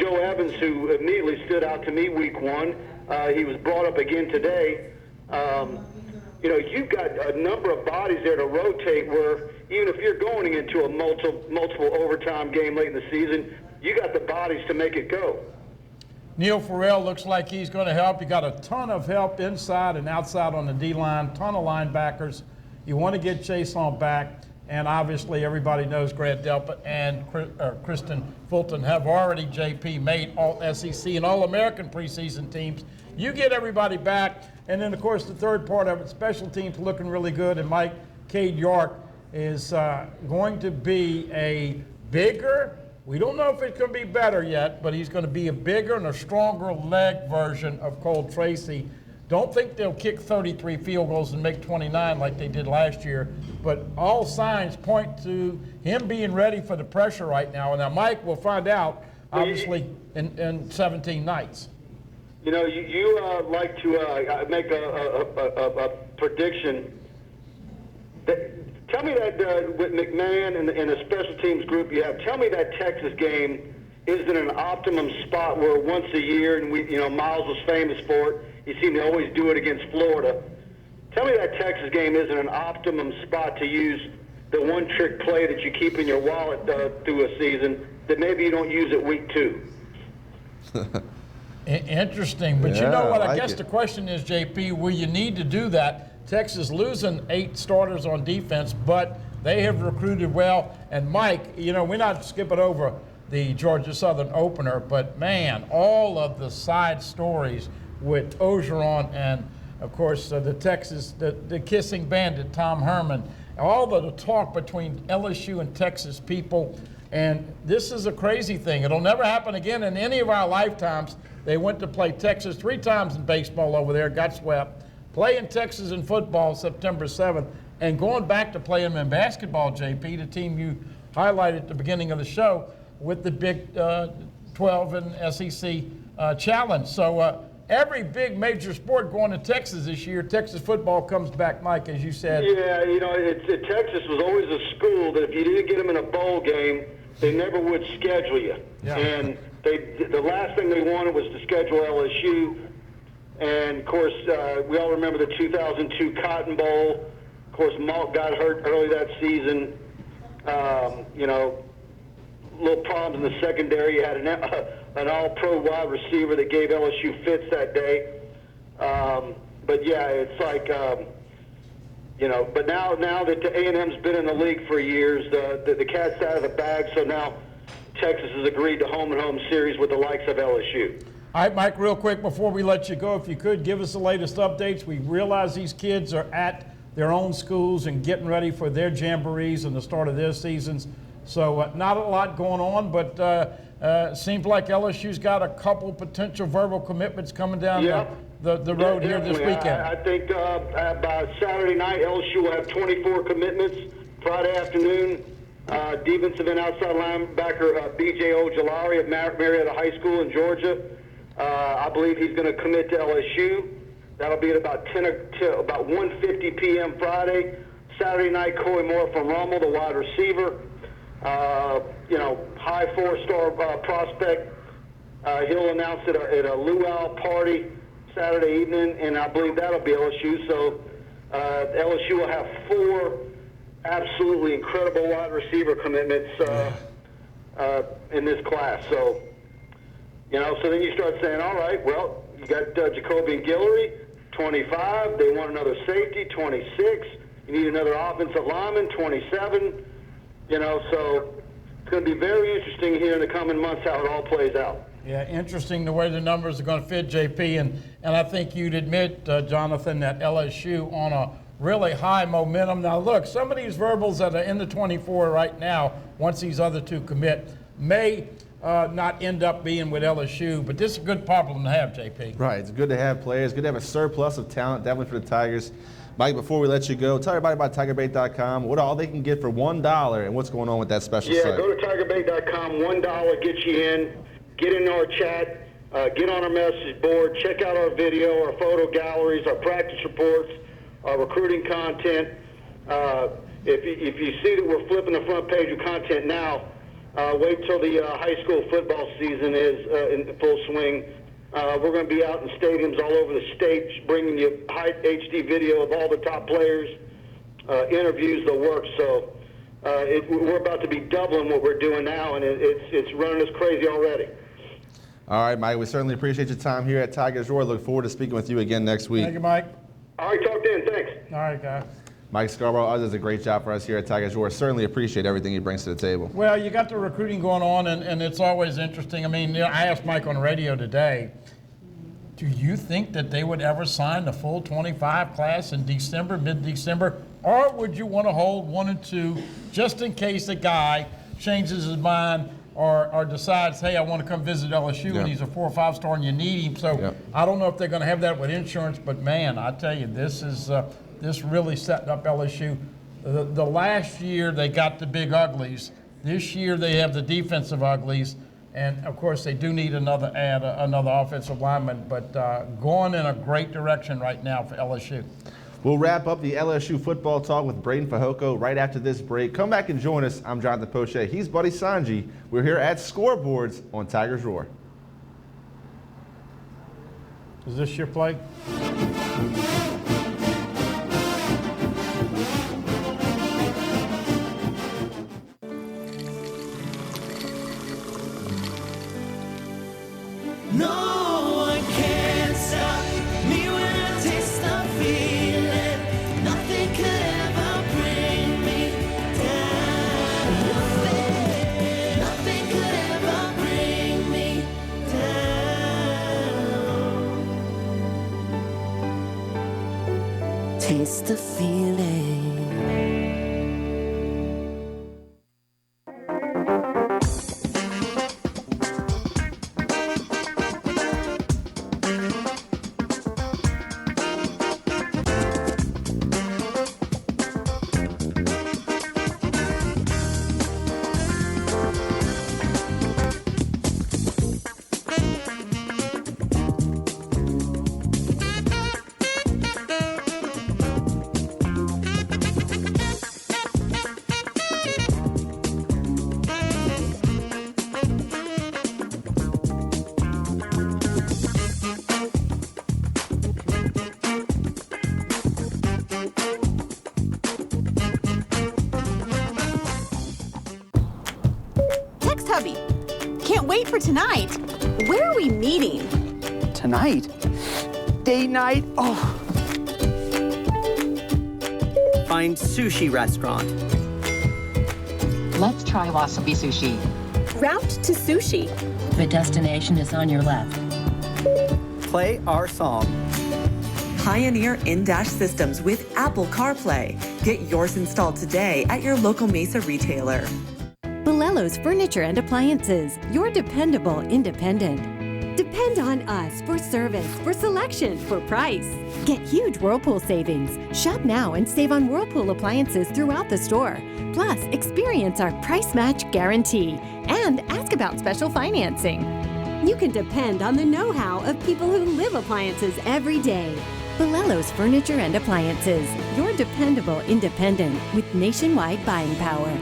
Joe Evans, who immediately stood out to me week one. He was brought up again today. You know, you've got a number of bodies there to rotate where even if you're going into a multiple overtime game late in the season, you got the bodies to make it go. Neil Farrell looks like he's going to help. You got a ton of help inside and outside on the D-line, ton of linebackers. You want to get Chason back, and obviously everybody knows Grant Delpit and Kristen Fulton have already, JP, made all SEC and All-American preseason teams. You get everybody back, and then, of course, the third part of it, special teams looking really good, and Mike Cade York is going to be a bigger, we don't know if it's going to be better yet, but he's going to be a bigger and a stronger leg version of Cole Tracy. Don't think they'll kick 33 field goals and make 29 like they did last year, but all signs point to him being ready for the pressure right now. And now, Mike, we'll find out, obviously, in 17 nights. You know, you like to make a prediction. Tell me that with McMahon and the special teams group you have, tell me that Texas game isn't an optimum spot where once a year, and Miles was famous for it, he seemed to always do it against Florida. Tell me that Texas game isn't an optimum spot to use the one-trick play that you keep in your wallet through a season that maybe you don't use at week 2. Interesting, but you know what? I guess the question is, JP, will you need to do that? Texas losing 8 starters on defense, but they have recruited well. And Mike, we're not skipping over the Georgia Southern opener, but man, all of the side stories with Ogeron and, of course, the kissing bandit, Tom Herman, all the talk between LSU and Texas people. And this is a crazy thing. It'll never happen again in any of our lifetimes. They went to play Texas 3 times in baseball over there, got swept. Playing Texas in football September 7th, and going back to playing them in basketball, JP, the team you highlighted at the beginning of the show, with the Big 12 and SEC challenge. So every big major sport going to Texas this year, Texas football comes back, Mike, as you said. Yeah, Texas was always a school that if you didn't get them in a bowl game, they never would schedule you. Yeah. And the last thing they wanted was to schedule LSU. And, of course, we all remember the 2002 Cotton Bowl. Of course, Malk got hurt early that season. Little problems in the secondary. You had an all-pro wide receiver that gave LSU fits that day. But, yeah, it's like, but now that the A&M's been in the league for years, the cat's out of the bag, so now Texas has agreed to home-and-home series with the likes of LSU. All right, Mike, real quick before we let you go, if you could give us the latest updates. We realize these kids are at their own schools and getting ready for their jamborees and the start of their seasons. So not a lot going on, but seems like LSU's got a couple potential verbal commitments coming down the road here this weekend. I think by Saturday night, LSU will have 24 commitments. Friday afternoon, defensive and outside linebacker B.J. Ojolari of Marietta High School in Georgia. I believe he's going to commit to LSU. That'll be at about 1:50 p.m. Friday. Saturday night, Corey Moore from Rummel, the wide receiver. High 4-star prospect. He'll announce it at a luau party Saturday evening, and I believe that'll be LSU. So LSU will have 4 absolutely incredible wide receiver commitments in this class. So, so then you start saying, all right, well, you got Jacobian Guillory, 25. They want another safety, 26. You need another offensive lineman, 27. So it's going to be very interesting here in the coming months how it all plays out. Yeah, interesting the way the numbers are going to fit, JP. And I think you'd admit, Jonathan, that LSU on a really high momentum. Now, look, some of these verbals that are in the 24 right now, once these other 2 commit, may not end up being with LSU, but this is a good problem to have, JP. Right, it's good to have players, good to have a surplus of talent, definitely for the Tigers. Mike, before we let you go, tell everybody about TigerBait.com, what all they can get for $1 and what's going on with that special site. Yeah, go to TigerBait.com, $1 gets you in, get in our chat, get on our message board, check out our video, our photo galleries, our practice reports, our recruiting content. If you see that we're flipping the front page of content now, wait till the high school football season is in full swing. We're going to be out in stadiums all over the state, bringing you high HD video of all the top players, interviews, the works. So we're about to be doubling what we're doing now, and it's running us crazy already. All right, Mike, we certainly appreciate your time here at Tigers Roar. Look forward to speaking with you again next week. Thank you, Mike. All right, talk then. Thanks. All right, guys. Mike Scarborough does a great job for us here at Tigers Roar. Certainly appreciate everything he brings to the table. Well, you got the recruiting going on, and it's always interesting. I mean, I asked Mike on the radio today, do you think that they would ever sign the full 25 class in December, mid-December, or would you want to hold 1 and 2 just in case a guy changes his mind or decides, hey, I want to come visit LSU and he's a 4 or 5-star and you need him? So I don't know if they're going to have that with insurance, but man, I tell you, this is this really setting up LSU. The last year they got the big uglies. This year they have the defensive uglies. And, of course, they do need another offensive lineman, but going in a great direction right now for LSU. We'll wrap up the LSU football talk with Braden Fehoko right after this break. Come back and join us. I'm Jonathan Poche. He's Buddy Sanji. We're here at Scoreboards on Tigers Roar. Is this your play? No one can stop me when I taste the feeling. Nothing could ever bring me down. Nothing could ever bring me down. Taste the feeling. Can't wait for tonight. Where are we meeting? Tonight? Date night? Oh. Find sushi restaurant. Let's try Wasabi Sushi. Route to sushi. The destination is on your left. Play our song. Pioneer in-dash systems with Apple CarPlay. Get yours installed today at your local Mesa retailer. Bolello's Furniture and Appliances, your dependable independent. Depend on us for service, for selection, for price. Get huge Whirlpool savings. Shop now and save on Whirlpool appliances throughout the store. Plus, experience our price match guarantee and ask about special financing. You can depend on the know-how of people who live appliances every day. Bolello's Furniture and Appliances, your dependable independent with nationwide buying power.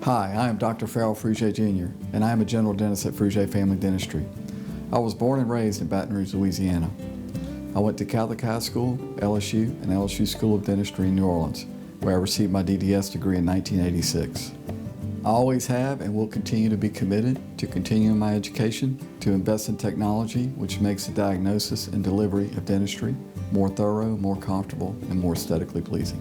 Hi, I am Dr. Farrell Frugier Jr., and I am a general dentist at Frugier Family Dentistry. I was born and raised in Baton Rouge, Louisiana. I went to Catholic High School, LSU, and LSU School of Dentistry in New Orleans, where I received my DDS degree in 1986. I always have and will continue to be committed to continuing my education, to invest in technology which makes the diagnosis and delivery of dentistry more thorough, more comfortable, and more aesthetically pleasing.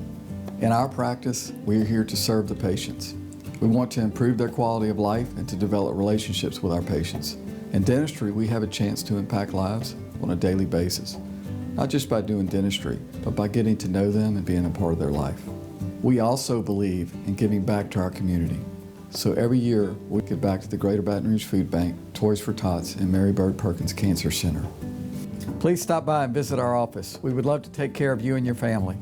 In our practice, we are here to serve the patients. We want to improve their quality of life and to develop relationships with our patients. In dentistry, we have a chance to impact lives on a daily basis, not just by doing dentistry, but by getting to know them and being a part of their life. We also believe in giving back to our community. So every year, we give back to the Greater Baton Rouge Food Bank, Toys for Tots, and Mary Bird Perkins Cancer Center. Please stop by and visit our office. We would love to take care of you and your family.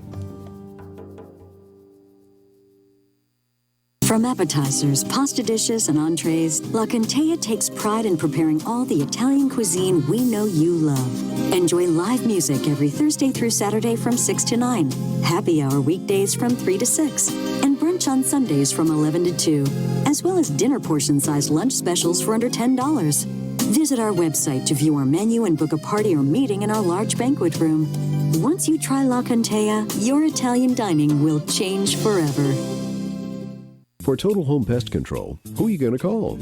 From appetizers, pasta dishes, and entrees, La Contea takes pride in preparing all the Italian cuisine we know you love. Enjoy live music every Thursday through Saturday from 6 to 9, happy hour weekdays from 3 to 6, and brunch on Sundays from 11 to 2, as well as dinner portion-sized lunch specials for under $10. Visit our website to view our menu and book a party or meeting in our large banquet room. Once you try La Contea, your Italian dining will change forever. For Total Home Pest Control, who are you going to call?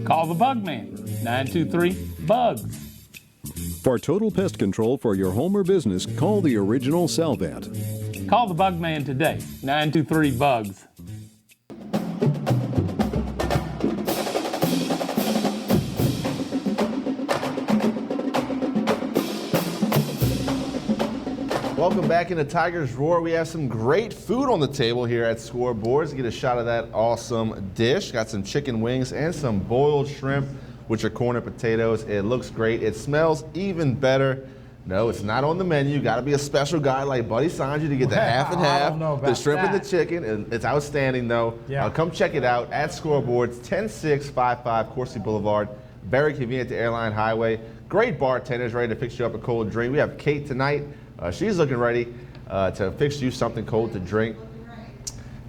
Call the Bug Man, 923-BUGS. For Total Pest Control for your home or business, call the original Salvat. Call the Bug Man today, 923-BUGS. Welcome back into Tigers Roar. We have some great food on the table here at Scoreboards. Get a shot of that awesome dish. Got some chicken wings and some boiled shrimp, which are corn and potatoes. It looks great. It smells even better. No, it's not on the menu. Got to be a special guy like Buddy Sanji to get the half and half, the shrimp and the chicken. It's outstanding, though. Yeah. Come check it out at Scoreboards, 10655 Coursey Boulevard. Very convenient to Airline Highway. Great bartenders ready to fix you up a cold drink. We have Kate tonight. She's looking ready to fix you something cold to drink.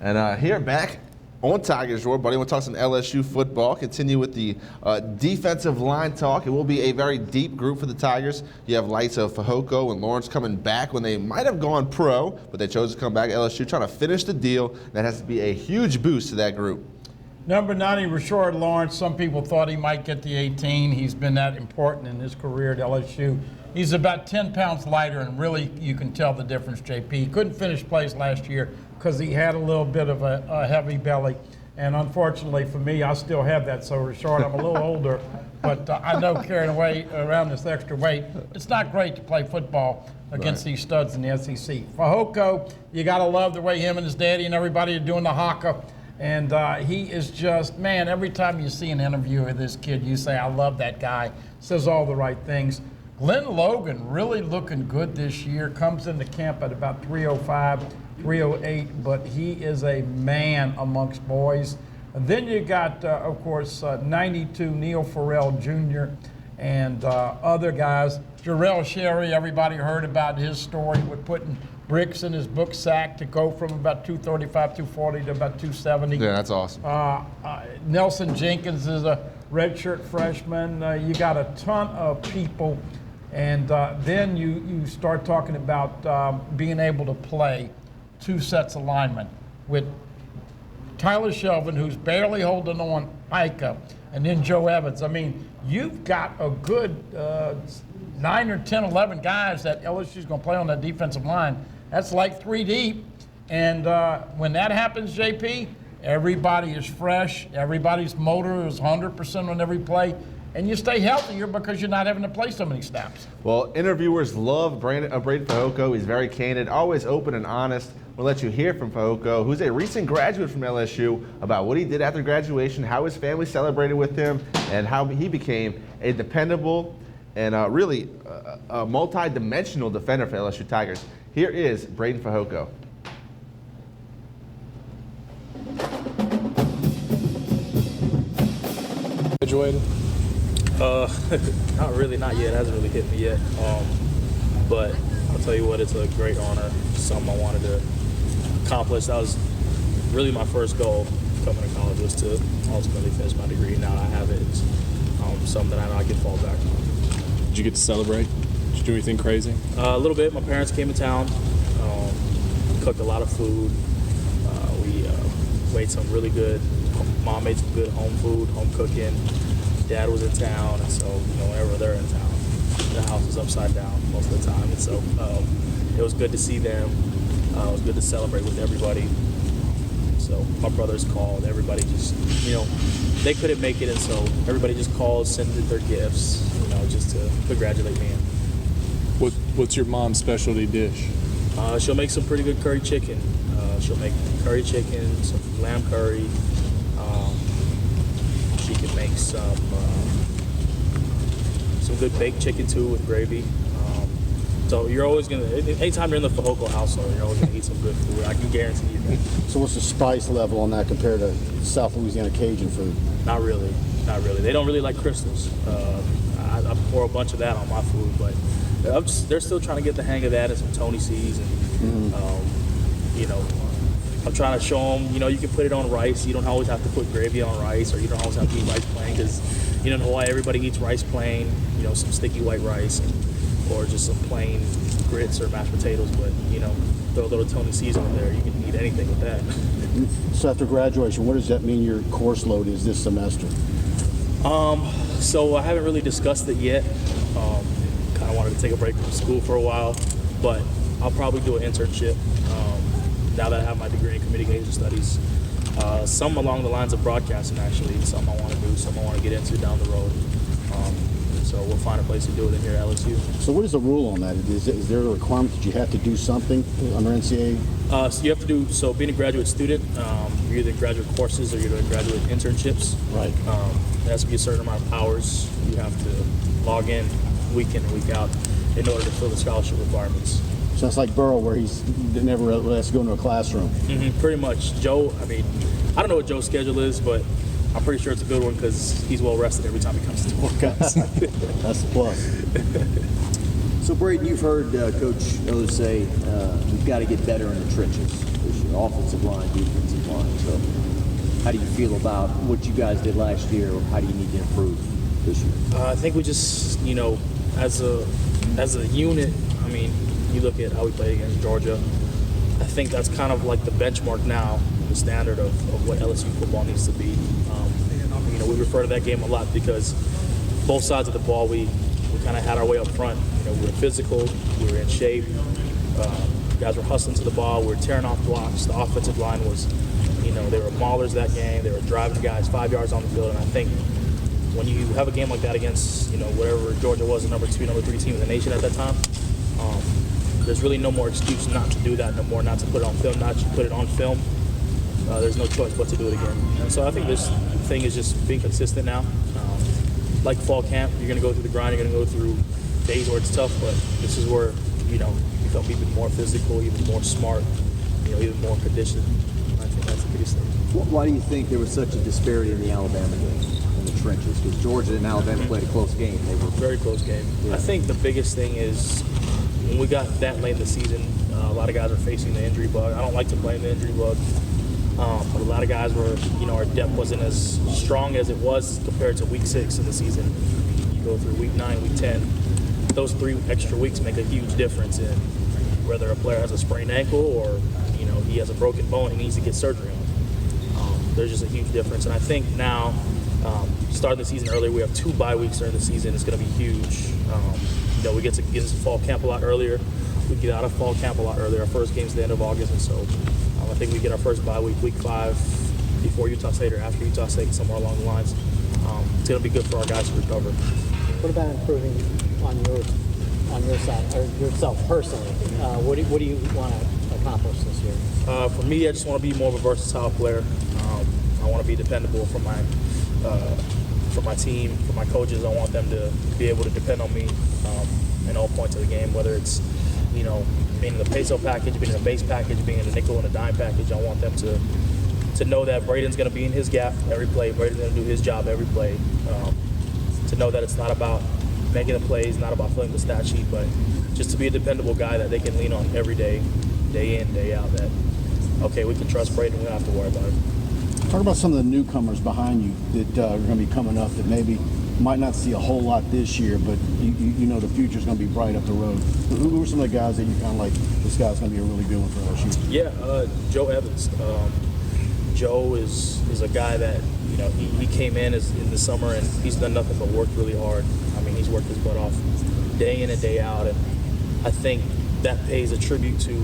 And here back on Tigers Roar, buddy, we'll talk some LSU football. Continue with the defensive line talk. It will be a very deep group for the Tigers. You have lights of Fehoko and Lawrence coming back when they might have gone pro, but they chose to come back. LSU trying to finish the deal. That has to be a huge boost to that group. Number 90, Rashard Lawrence. Some people thought he might get the 18. He's been that important in his career at LSU. He's about 10 pounds lighter, and really you can tell the difference, JP. He couldn't finish plays last year because he had a little bit of a heavy belly. And unfortunately for me, I still have that. So, Rashard, I'm a little older, but I know carrying away around this extra weight, it's not great to play football against these studs in the SEC. Fehoko, you got to love the way him and his daddy and everybody are doing the haka. And he is just, man, every time you see an interview with this kid, you say, I love that guy. Says all the right things. Glenn Logan really looking good this year. Comes into camp at about 305, 308, but he is a man amongst boys. And then you got, of course, 92 Neil Farrell Jr. and other guys. Jarrell Sherry, everybody heard about his story with putting bricks in his book sack to go from about 235, 240 to about 270. Yeah, that's awesome. Nelson Jenkins is a redshirt freshman. You got a ton of people. And then you start talking about being able to play two sets of linemen with Tyler Shelvin, who's barely holding on Micah, and then Joe Evans. I mean, you've got a good 9 or 10, 11 guys that LSU's going to play on that defensive line. That's like 3 deep. And when that happens, JP, everybody is fresh. Everybody's motor is 100% on every play. and you stay healthier because you're not having to play so many snaps. Well, interviewers love Braden Fehoko. He's very candid, always open and honest. We'll let you hear from Fehoko, who's a recent graduate from LSU, about what he did after graduation, how his family celebrated with him, and how he became a dependable and really a multi-dimensional defender for LSU Tigers. Here is Braden Fehoko. Graduated? Not really, not yet. It hasn't really hit me yet. But I'll tell you what, it's a great honor. Something I wanted to accomplish. That was really my first goal coming to college, was to ultimately finish my degree. Now I have it. It's something that I know I can fall back on. Did you get to celebrate? Did you do anything crazy? A little bit. My parents came to town, cooked a lot of food. We made some really good, mom made some good home food, home cooking. Dad was in town, and so whenever they're in town, the house is upside down most of the time. And so it was good to see them. It was good to celebrate with everybody. So my brothers called. Everybody just, they couldn't make it, and so everybody just called, sent their gifts, just to congratulate me. What's your mom's specialty dish? She'll make some pretty good curry chicken. She'll make curry chicken, some lamb curry. She can make some good baked chicken too with gravy. So you're always gonna, anytime you're in the Fehoko household, you're always gonna eat some good food. I can guarantee you that. So what's the spice level on that compared to South Louisiana Cajun food? Not really. They don't really like crystals. I pour a bunch of that on my food, but they're still trying to get the hang of that and some Tony C's, and I'm trying to show them, you can put it on rice. You don't always have to put gravy on rice, or you don't always have to eat rice plain, because in Hawaii everybody eats rice plain, some sticky white rice, or just some plain grits or mashed potatoes. But throw a little Tony C's on there, you can eat anything with that. So after graduation, what does that mean your course load is this semester? So I haven't really discussed it yet. Kind of wanted to take a break from school for a while, but I'll probably do an internship now that I have my degree in communication studies. Some along the lines of broadcasting, actually. Some I want to do, some I want to get into down the road. So we'll find a place to do it in here at LSU. So what is the rule on that? Is there a requirement that you have to do something under NCAA? So you have to do, being a graduate student, you're either graduate courses or you're doing graduate internships. Right. There has to be a certain amount of hours you have to log in week in and week out in order to fill the scholarship requirements. So it's like Burrow, where he's never has to go into a classroom. Mm-hmm, pretty much. Joe, I don't know what Joe's schedule is, but I'm pretty sure it's a good one because he's well rested every time he comes to workouts. That's the plus. So, Braden, you've heard Coach Miller say we've got to get better in the trenches this year, offensive line, defensive line. So how do you feel about what you guys did last year, or how do you need to improve this year? I think we just, as a unit, you look at how we played against Georgia, I think that's kind of like the benchmark now, the standard of what LSU football needs to be. We refer to that game a lot because both sides of the ball, we kind of had our way up front. We were physical, we were in shape, guys were hustling to the ball, we were tearing off blocks. The offensive line was, they were maulers that game. They were driving guys 5 yards on the field, and I think when you have a game like that against, whatever Georgia was, the number 2, number 3 team in the nation at that time, there's really no more excuse not to do that no more, not to put it on film, not to put it on film. There's no choice but to do it again. And so I think this thing is just being consistent now. Like fall camp, you're going to go through the grind, you're going to go through days where it's tough, but this is where, you become even more physical, even more smart, even more conditioned. I think that's the biggest thing. Why do you think there was such a disparity in the Alabama game, in the trenches? Because Georgia and Alabama played a close game. They were very close game. Yeah. I think the biggest thing is when we got that late in the season, a lot of guys are facing the injury bug. I don't like to blame the injury bug, but a lot of guys were, our depth wasn't as strong as it was compared to week 6 of the season. You go through week 9, week 10. Those 3 extra weeks make a huge difference in whether a player has a sprained ankle or, he has a broken bone and needs to get surgery on. There's just a huge difference. And I think now, starting the season earlier, we have 2 bye weeks during the season. It's going to be huge. We get to get into fall camp a lot earlier. We get out of fall camp a lot earlier. Our first game's the end of August, and so I think we get our first bye week, week 5, before Utah State or after Utah State, somewhere along the lines. it's going to be good for our guys to recover. What about improving on your side, or yourself personally? What do you want to accomplish this year? For me, I just want to be more of a versatile player. I want to be dependable for my team, for my coaches. I want them to be able to depend on me in all points of the game, whether it's, you know, being in the peso package, being in the base package, being in the nickel and a dime package. I want them to know that Braden's going to be in his gap every play. Braden's going to do his job every play. To know that it's not about making the plays, not about filling the stat sheet, but just to be a dependable guy that they can lean on every day, day in, day out, that, okay, we can trust Braden, we don't have to worry about it. Talk about some of the newcomers behind you that are going to be coming up that maybe might not see a whole lot this year, but you know the future's going to be bright up the road. Who are some of the guys that you kind of like, this guy's going to be a really good one for LSU? Yeah, Joe Evans. Joe is a guy that, you know, he came in the summer and he's done nothing but worked really hard. I mean, he's worked his butt off day in and day out, and I think that pays a tribute to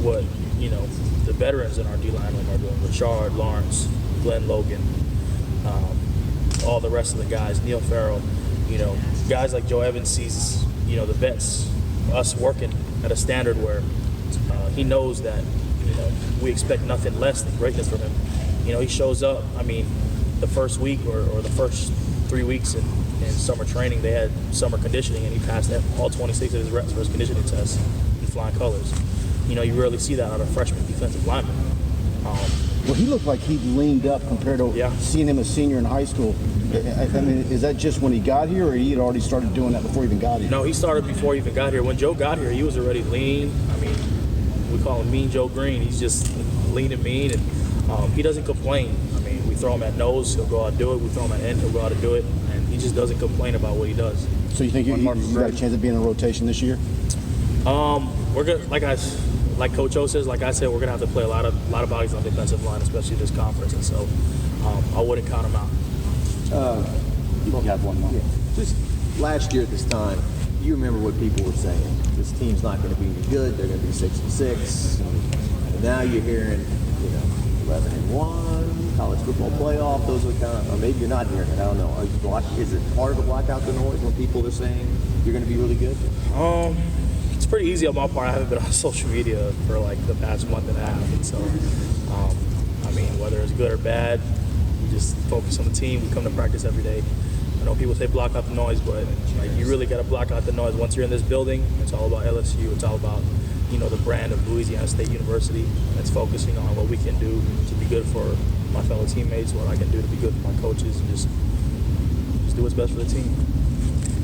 what, you know, the veterans in our D-line room are doing. Richard, Lawrence, Glenn Logan, all the rest of the guys, Neil Farrell, you know, guys like Joe Evans sees, you know, the vets, us working at a standard where he knows that, you know, we expect nothing less than greatness from him. You know, he shows up. I mean, the first week or the first 3 weeks in summer training, they had summer conditioning, and he passed all 26 of his reps for his conditioning test in flying colors. You know, you rarely see that out of a freshman defensive lineman. Well, he looked like he leaned up compared to seeing him a senior in high school. I mean, is that just when he got here, or he had already started doing that before he even got here? No, he started before he even got here. When Joe got here, he was already lean. I mean, we call him Mean Joe Green. He's just lean and mean, and he doesn't complain. I mean, we throw him at nose, he'll go out and do it. We throw him at end, he'll go out and do it. And he just doesn't complain about what he does. So you think you got a chance of being in a rotation this year? We're good. Like Coach O says, like I said, we're gonna have to play a lot of bodies on the defensive line, especially this conference, and so I wouldn't count them out. You have one more. Yeah. Just last year at this time, you remember what people were saying. This team's not going to be any good. They're going to be 6-6. And now you're hearing, you know, 11-1, college football playoff. Those are kind of, or maybe you're not hearing it. I don't know. Is it harder to block out the noise when people are saying you're going to be really good? It's pretty easy on my part. I haven't been on social media for like the past month and a half, and so I mean, whether it's good or bad, we just focus on the team. We come to practice every day. I know people say block out the noise, but like, you really got to block out the noise. Once you're in this building, it's all about LSU. It's all about, you know, the brand of Louisiana State University. And it's focusing on what we can do to be good for my fellow teammates, what I can do to be good for my coaches, and just do what's best for the team.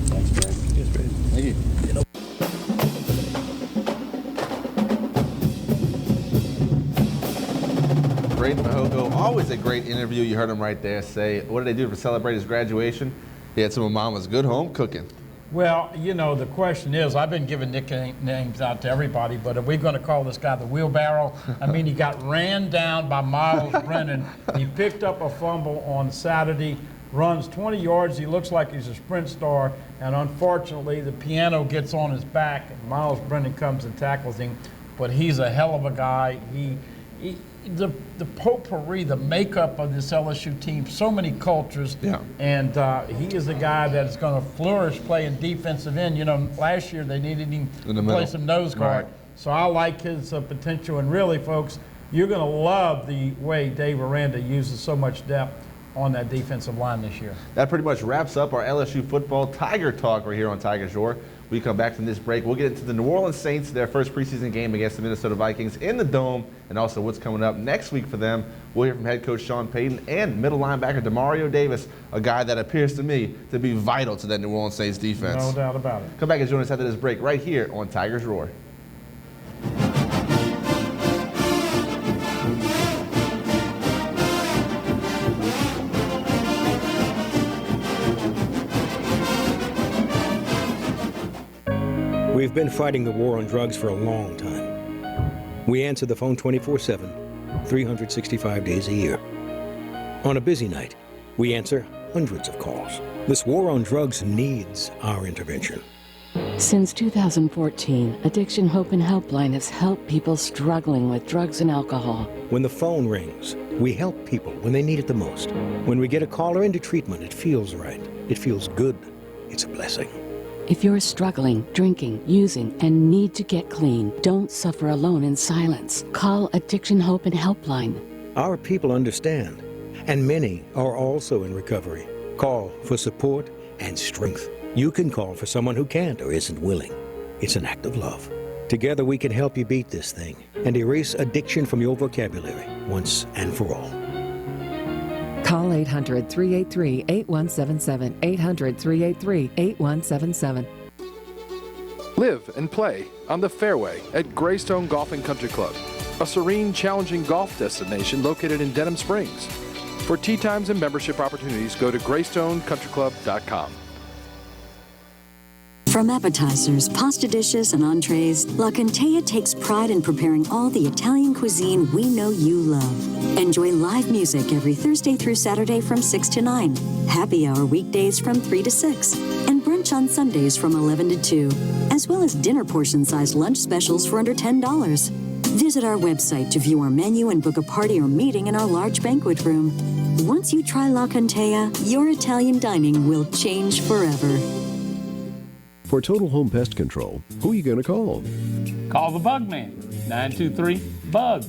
Thanks, Brad. Yes, Brad. Thank you. You know, Braden Mihogo, always a great interview. You heard him right there say, what did they do to celebrate his graduation? He had some of Mama's good home cooking. Well, you know, the question is, I've been giving nicknames out to everybody, but are we going to call this guy the wheelbarrow? I mean, he got ran down by Miles Brennan. He picked up a fumble on Saturday, runs 20 yards. He looks like he's a sprint star, and unfortunately, the piano gets on his back, and Miles Brennan comes and tackles him. But he's a hell of a guy. The potpourri, the makeup of this LSU team, so many cultures, and he is a guy that is going to flourish playing defensive end. You know, last year they needed him to play some nose guard, so I like his potential. And really, folks, you're going to love the way Dave Aranda uses so much depth on that defensive line this year. That pretty much wraps up our LSU football Tiger Talk right here on Tigers Roar. We come back from this break, we'll get into the New Orleans Saints, their first preseason game against the Minnesota Vikings in the Dome, and also what's coming up next week for them. We'll hear from head coach Sean Payton and middle linebacker Demario Davis, a guy that appears to me to be vital to that New Orleans Saints defense. No doubt about it. Come back and join us after this break right here on Tigers Roar. We've been fighting the war on drugs for a long time. We answer the phone 24/7, 365 days a year. On a busy night, we answer hundreds of calls. This war on drugs needs our intervention. Since 2014, Addiction Hope and Helpline has helped people struggling with drugs and alcohol. When the phone rings, we help people when they need it the most. When we get a caller into treatment, it feels right. It feels good. It's a blessing. If you're struggling, drinking, using, and need to get clean, don't suffer alone in silence. Call Addiction Hope and Helpline. Our people understand, and many are also in recovery. Call for support and strength. You can call for someone who can't or isn't willing. It's an act of love. Together we can help you beat this thing and erase addiction from your vocabulary once and for all. Call 800-383-8177, 800-383-8177. Live and play on the fairway at Greystone Golf and Country Club, a serene, challenging golf destination located in Denham Springs. For tee times and membership opportunities, go to GreystoneCountryClub.com. From appetizers, pasta dishes, and entrees, La Contea takes pride in preparing all the Italian cuisine we know you love. Enjoy live music every Thursday through Saturday from 6 to 9, happy hour weekdays from 3 to 6, and brunch on Sundays from 11 to 2, as well as dinner portion-sized lunch specials for under $10. Visit our website to view our menu and book a party or meeting in our large banquet room. Once you try La Contea, your Italian dining will change forever. For Total Home Pest Control, who are you going to call? Call the Bug Man, 923-BUGS.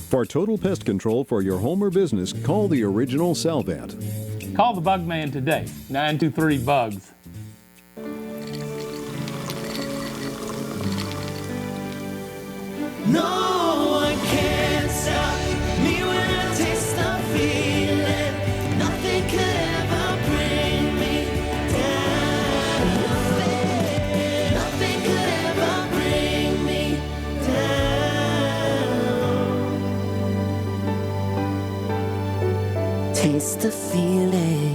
For total pest control for your home or business, call the original Salvat. Call the Bug Man today, 923-BUGS. No one can stop me when I taste the feeling. Nothing could ever bring me down. Nothing could ever bring me down. Taste the feeling.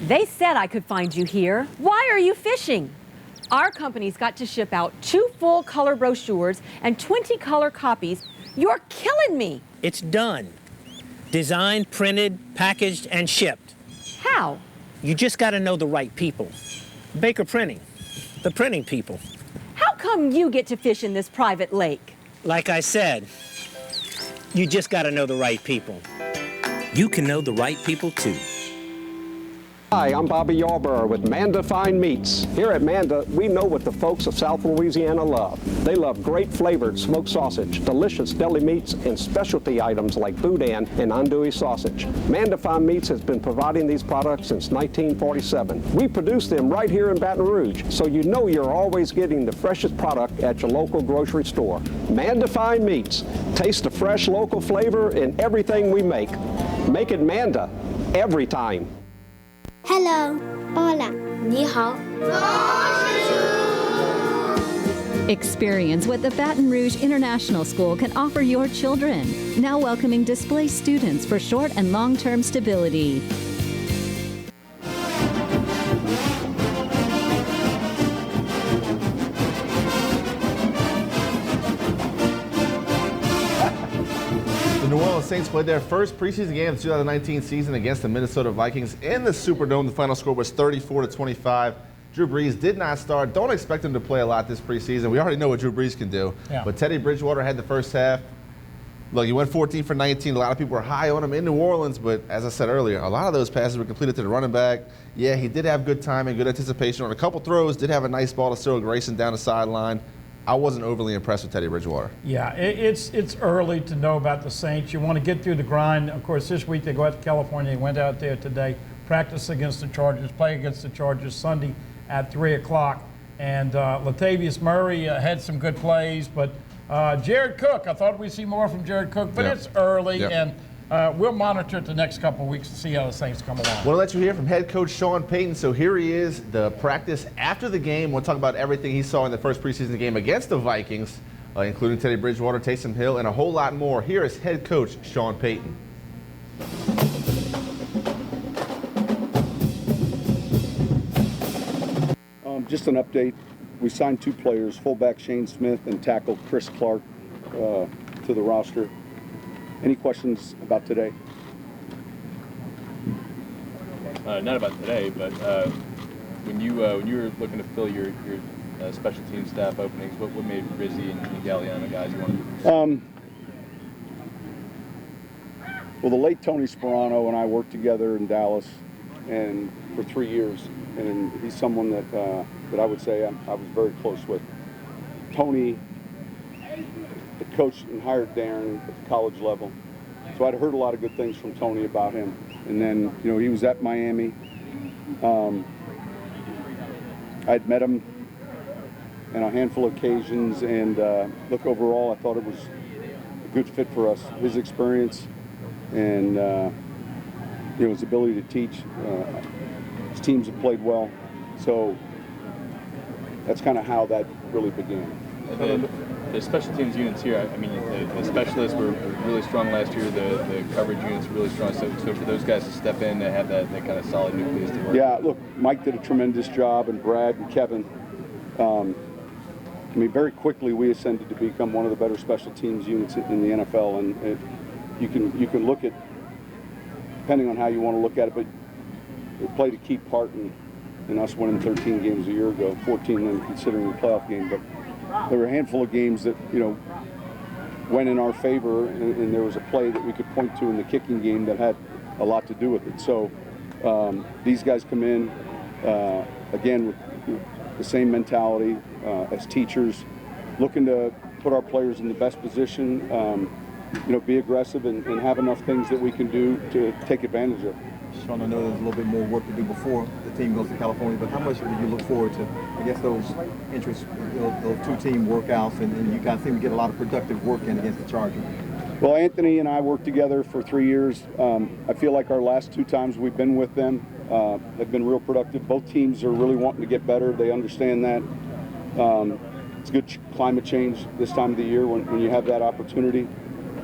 They said I could find you here. Why are you fishing? Our company's got to ship out 2 full color brochures and 20 color copies. You're killing me. It's done. Designed, printed, packaged, and shipped. How? You just got to know the right people. Baker Printing, the printing people. How come you get to fish in this private lake? Like I said, you just got to know the right people. You can know the right people too. Hi, I'm Bobby Yarborough with Manda Fine Meats. Here at Manda, we know what the folks of South Louisiana love. They love great flavored smoked sausage, delicious deli meats, and specialty items like boudin and andouille sausage. Manda Fine Meats has been providing these products since 1947. We produce them right here in Baton Rouge, so you know you're always getting the freshest product at your local grocery store. Manda Fine Meats. Taste the fresh local flavor in everything we make. Make it Manda every time. Hello. Hola. 你好. Experience what the Baton Rouge International School can offer your children. Now welcoming displaced students for short and long-term stability. The New Orleans Saints played their first preseason game of the 2019 season against the Minnesota Vikings in the Superdome. The final score was 34-25. Drew Brees did not start. Don't expect him to play a lot this preseason. We already know what Drew Brees can do. Yeah. But Teddy Bridgewater had the first half. Look, he went 14 for 19. A lot of people were high on him in New Orleans, but as I said earlier, a lot of those passes were completed to the running back. Yeah, he did have good timing, good anticipation on a couple throws, did have a nice ball to Cyril Grayson down the sideline. I wasn't overly impressed with Teddy Bridgewater. Yeah, it's early to know about the Saints. You want to get through the grind. Of course, this week they go out to California. They went out there today, practice against the Chargers, play against the Chargers Sunday at 3 o'clock. And Latavius Murray had some good plays, but Jared Cook, I thought we'd see more from Jared Cook, but it's early, and we'll monitor it the next couple of weeks to see how the Saints come along. Want to let you hear from head coach Sean Payton. So here he is, the practice after the game. We'll talk about everything he saw in the first preseason game against the Vikings, including Teddy Bridgewater, Taysom Hill, and a whole lot more. Here is head coach Sean Payton. Just an update. We signed 2 players, fullback Shane Smith and tackle Chris Clark, to the roster. Any questions about today? Not about today, but when you were looking to fill your special team staff openings, what made Rizzi and Galliano the guys you wanted? Well, the late Tony Sperano and I worked together in Dallas, and for 3 years, and he's someone that I would say I was very close with. Tony had coached and hired Darren at the college level, so I'd heard a lot of good things from Tony about him. And then, you know, he was at Miami. I'd met him on a handful of occasions, and look, overall, I thought it was a good fit for us. His experience and you know, his ability to teach. His teams have played well, so that's kind of how that really began. The special teams units here, I mean, the specialists were really strong last year. The coverage units were really strong. So for those guys to step in, to have that kind of solid nucleus to work. Yeah, look, Mike did a tremendous job, and Brad and Kevin. I mean, very quickly we ascended to become one of the better special teams units in the NFL, and you can look at, depending on how you want to look at it, but it played a key part in us winning 13 games a year ago, 14 then considering the playoff game. But there were a handful of games that, you know, went in our favor, and there was a play that we could point to in the kicking game that had a lot to do with it. So these guys come in, again, with the same mentality as teachers, looking to put our players in the best position, you know, be aggressive and have enough things that we can do to take advantage of. Sean, I know there's a little bit more work to do before the team goes to California, but how much do you look forward to, I guess, those interests, those two-team workouts, and you guys seem to get a lot of productive work in against the Chargers? Well, Anthony and I worked together for 3 years. I feel like our last 2 times we've been with them have been real productive. Both teams are really wanting to get better. They understand that. It's good climate change this time of the year when you have that opportunity.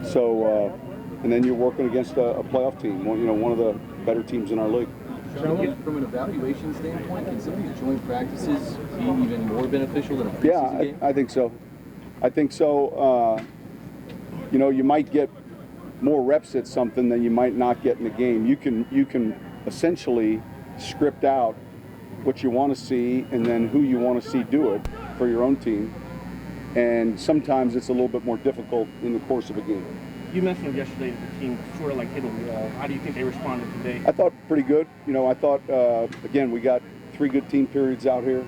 So, and then you're working against a playoff team, you know, one of the better teams in our league. From an evaluation standpoint, can some of these joint practices be even more beneficial than a preseason game? I think so. I think so. You know, you might get more reps at something than you might not get in a game. You can essentially script out what you want to see and then who you want to see do it for your own team. And sometimes it's a little bit more difficult in the course of a game. You mentioned yesterday that the team sort of like hit a wall. How do you think they responded today? I thought pretty good. You know, I thought, again, we got 3 good team periods out here.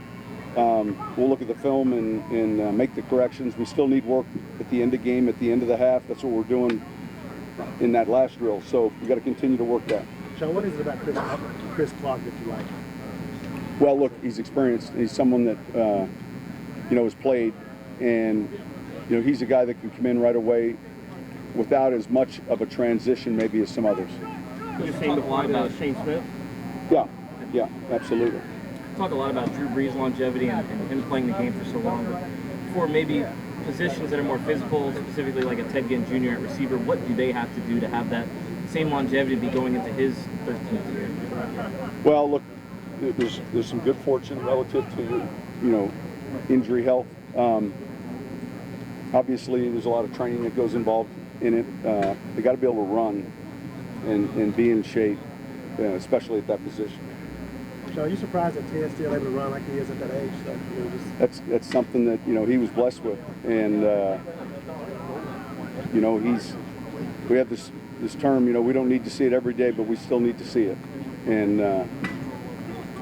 We'll look at the film and make the corrections. We still need work at the end of the game, at the end of the half. That's what we're doing in that last drill. So we got to continue to work that. Sean, what is it about Chris Clark that you like? Well, look, he's experienced. He's someone that, you know, has played. And, you know, he's a guy that can come in right away without as much of a transition maybe as some others. You're saying the line about Shane Smith? Yeah, absolutely. Talk a lot about Drew Brees' longevity and him playing the game for so long. For maybe positions that are more physical, specifically like a Ted Ginn Jr. at receiver, what do they have to do to have that same longevity to be going into his 13th year? Well, look, there's some good fortune relative to, you know, injury health. Obviously, there's a lot of training that goes involved in it. They got to be able to run and be in shape, especially at that position. So are you surprised that Ted's still able to run like he is at that age? So, you know, That's something that, you know, he was blessed with, and you know, we have this term, you know, we don't need to see it every day, but we still need to see it. And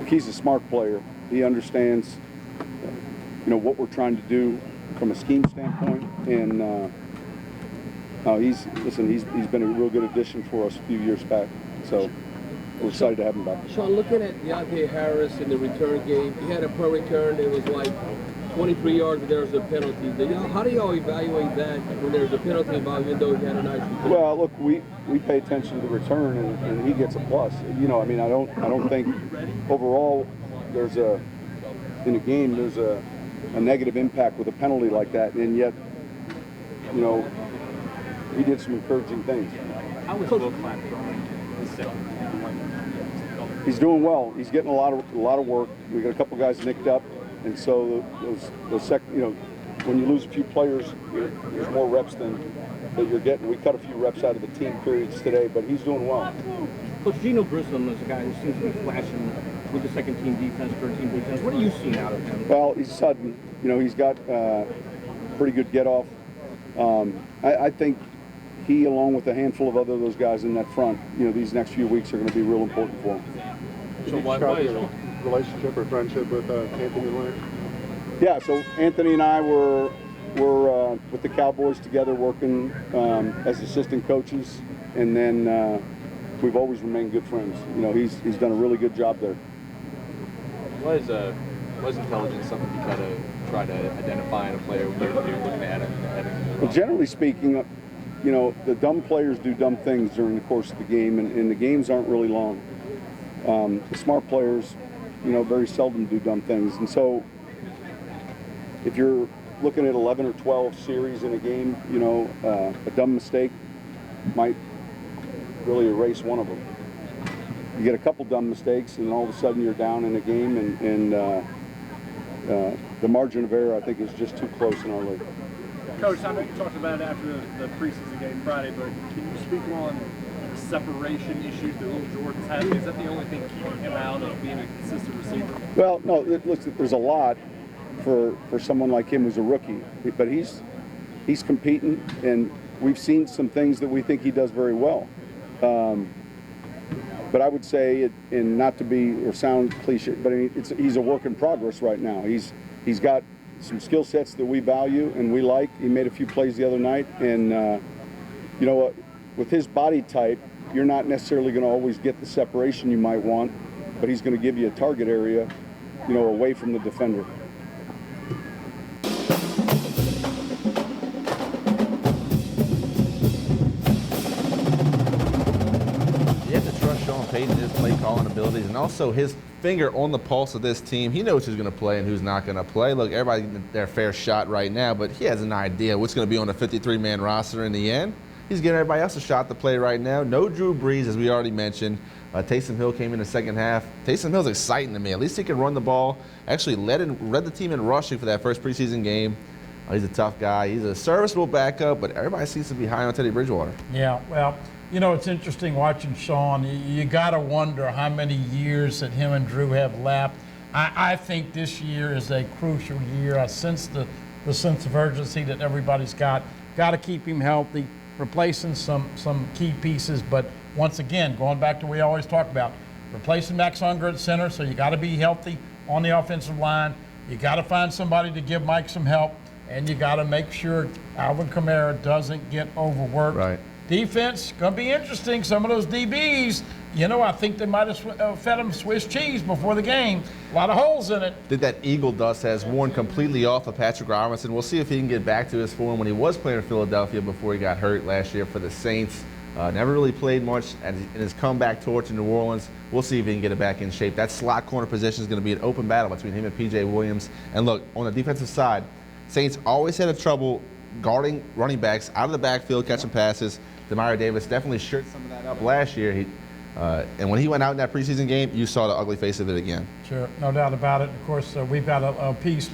he's a smart player. He understands, you know, what we're trying to do from a scheme standpoint, and he's been a real good addition for us a few years back. So we're excited to have him back. Sean, looking at Deontay Harris in the return game, he had a punt return. It was like 23 yards, but there was a penalty. How do y'all evaluate that when there's a penalty involved, even though he had a nice return? Well, look, we pay attention to the return, and he gets a plus. You know, I mean, I don't think overall in a game there's a negative impact with a penalty like that, and yet, you know, he did some encouraging things. How was Will Clapp throwing his second? He's doing well. He's getting a lot of work. We got a couple guys nicked up, and so you know, when you lose a few players, there's more reps than that you're getting. We cut a few reps out of the team periods today, but he's doing well. Coach Geno Grissom is a guy who seems to be flashing with the second team defense, third team defense. What are you seeing out of him? Well, he's sudden. You know, he's got pretty good get off. I think he, along with a handful of other those guys in that front, you know, these next few weeks are going to be real important for him. So why is your relationship or friendship with Anthony Leonard? Yeah, so Anthony and I were with the Cowboys together working as assistant coaches, and then we've always remained good friends. You know, he's done a really good job there. Why is intelligence something you kind of try to identify in a player when you're looking at him? Well, generally speaking, you know, the dumb players do dumb things during the course of the game, and the games aren't really long. The smart players, you know, very seldom do dumb things. And so if you're looking at 11 or 12 series in a game, you know, a dumb mistake might really erase one of them. You get a couple dumb mistakes, and all of a sudden you're down in a game, and the margin of error, I think, is just too close in our league. Coach, I know you talked about it after the preseason game Friday, but can you speak on the separation issues that Little Jordan's having? Is that the only thing keeping him out of being a consistent receiver? Well, no, look, there's a lot for someone like him who's a rookie, but he's competing, and we've seen some things that we think he does very well. But I would say, and not to be or sound cliche, but I mean, he's a work in progress right now. He's got some skill sets that we value and we like. He made a few plays the other night, and you know what? With his body type, you're not necessarily going to always get the separation you might want, but he's going to give you a target area, you know, away from the defender. Payton, his play calling abilities, and also his finger on the pulse of this team. He knows who's going to play and who's not going to play. Look, everybody getting their fair shot right now, but he has an idea what's going to be on a 53-man roster in the end. He's giving everybody else a shot to play right now. No Drew Brees, as we already mentioned. Taysom Hill came in the second half. Taysom Hill's exciting to me. At least he can run the ball. Actually led the team in rushing for that first preseason game. He's a tough guy. He's a serviceable backup, but everybody seems to be high on Teddy Bridgewater. Yeah, well, you know, it's interesting watching Sean. You got to wonder how many years that him and Drew have left. I think this year is a crucial year. I sense the sense of urgency that everybody's got. Got to keep him healthy, replacing some key pieces. But once again, going back to what we always talk about, replacing Max Unger at center, so you got to be healthy on the offensive line. You got to find somebody to give Mike some help, and you got to make sure Alvin Kamara doesn't get overworked. Right. Defense, going to be interesting. Some of those DBs, you know, I think they might have fed them Swiss cheese before the game. A lot of holes in it. Did that Eagle dust has worn completely off of Patrick Robinson. We'll see if he can get back to his form when he was playing in Philadelphia before he got hurt last year for the Saints. Never really played much in his comeback tour to New Orleans. We'll see if he can get it back in shape. That slot corner position is going to be an open battle between him and P.J. Williams. And look, on the defensive side, Saints always had trouble guarding running backs out of the backfield, catching passes. Demario Davis definitely shirked some of that up last year. And when he went out in that preseason game, you saw the ugly face of it again. Sure, no doubt about it. Of course, we've got a piece.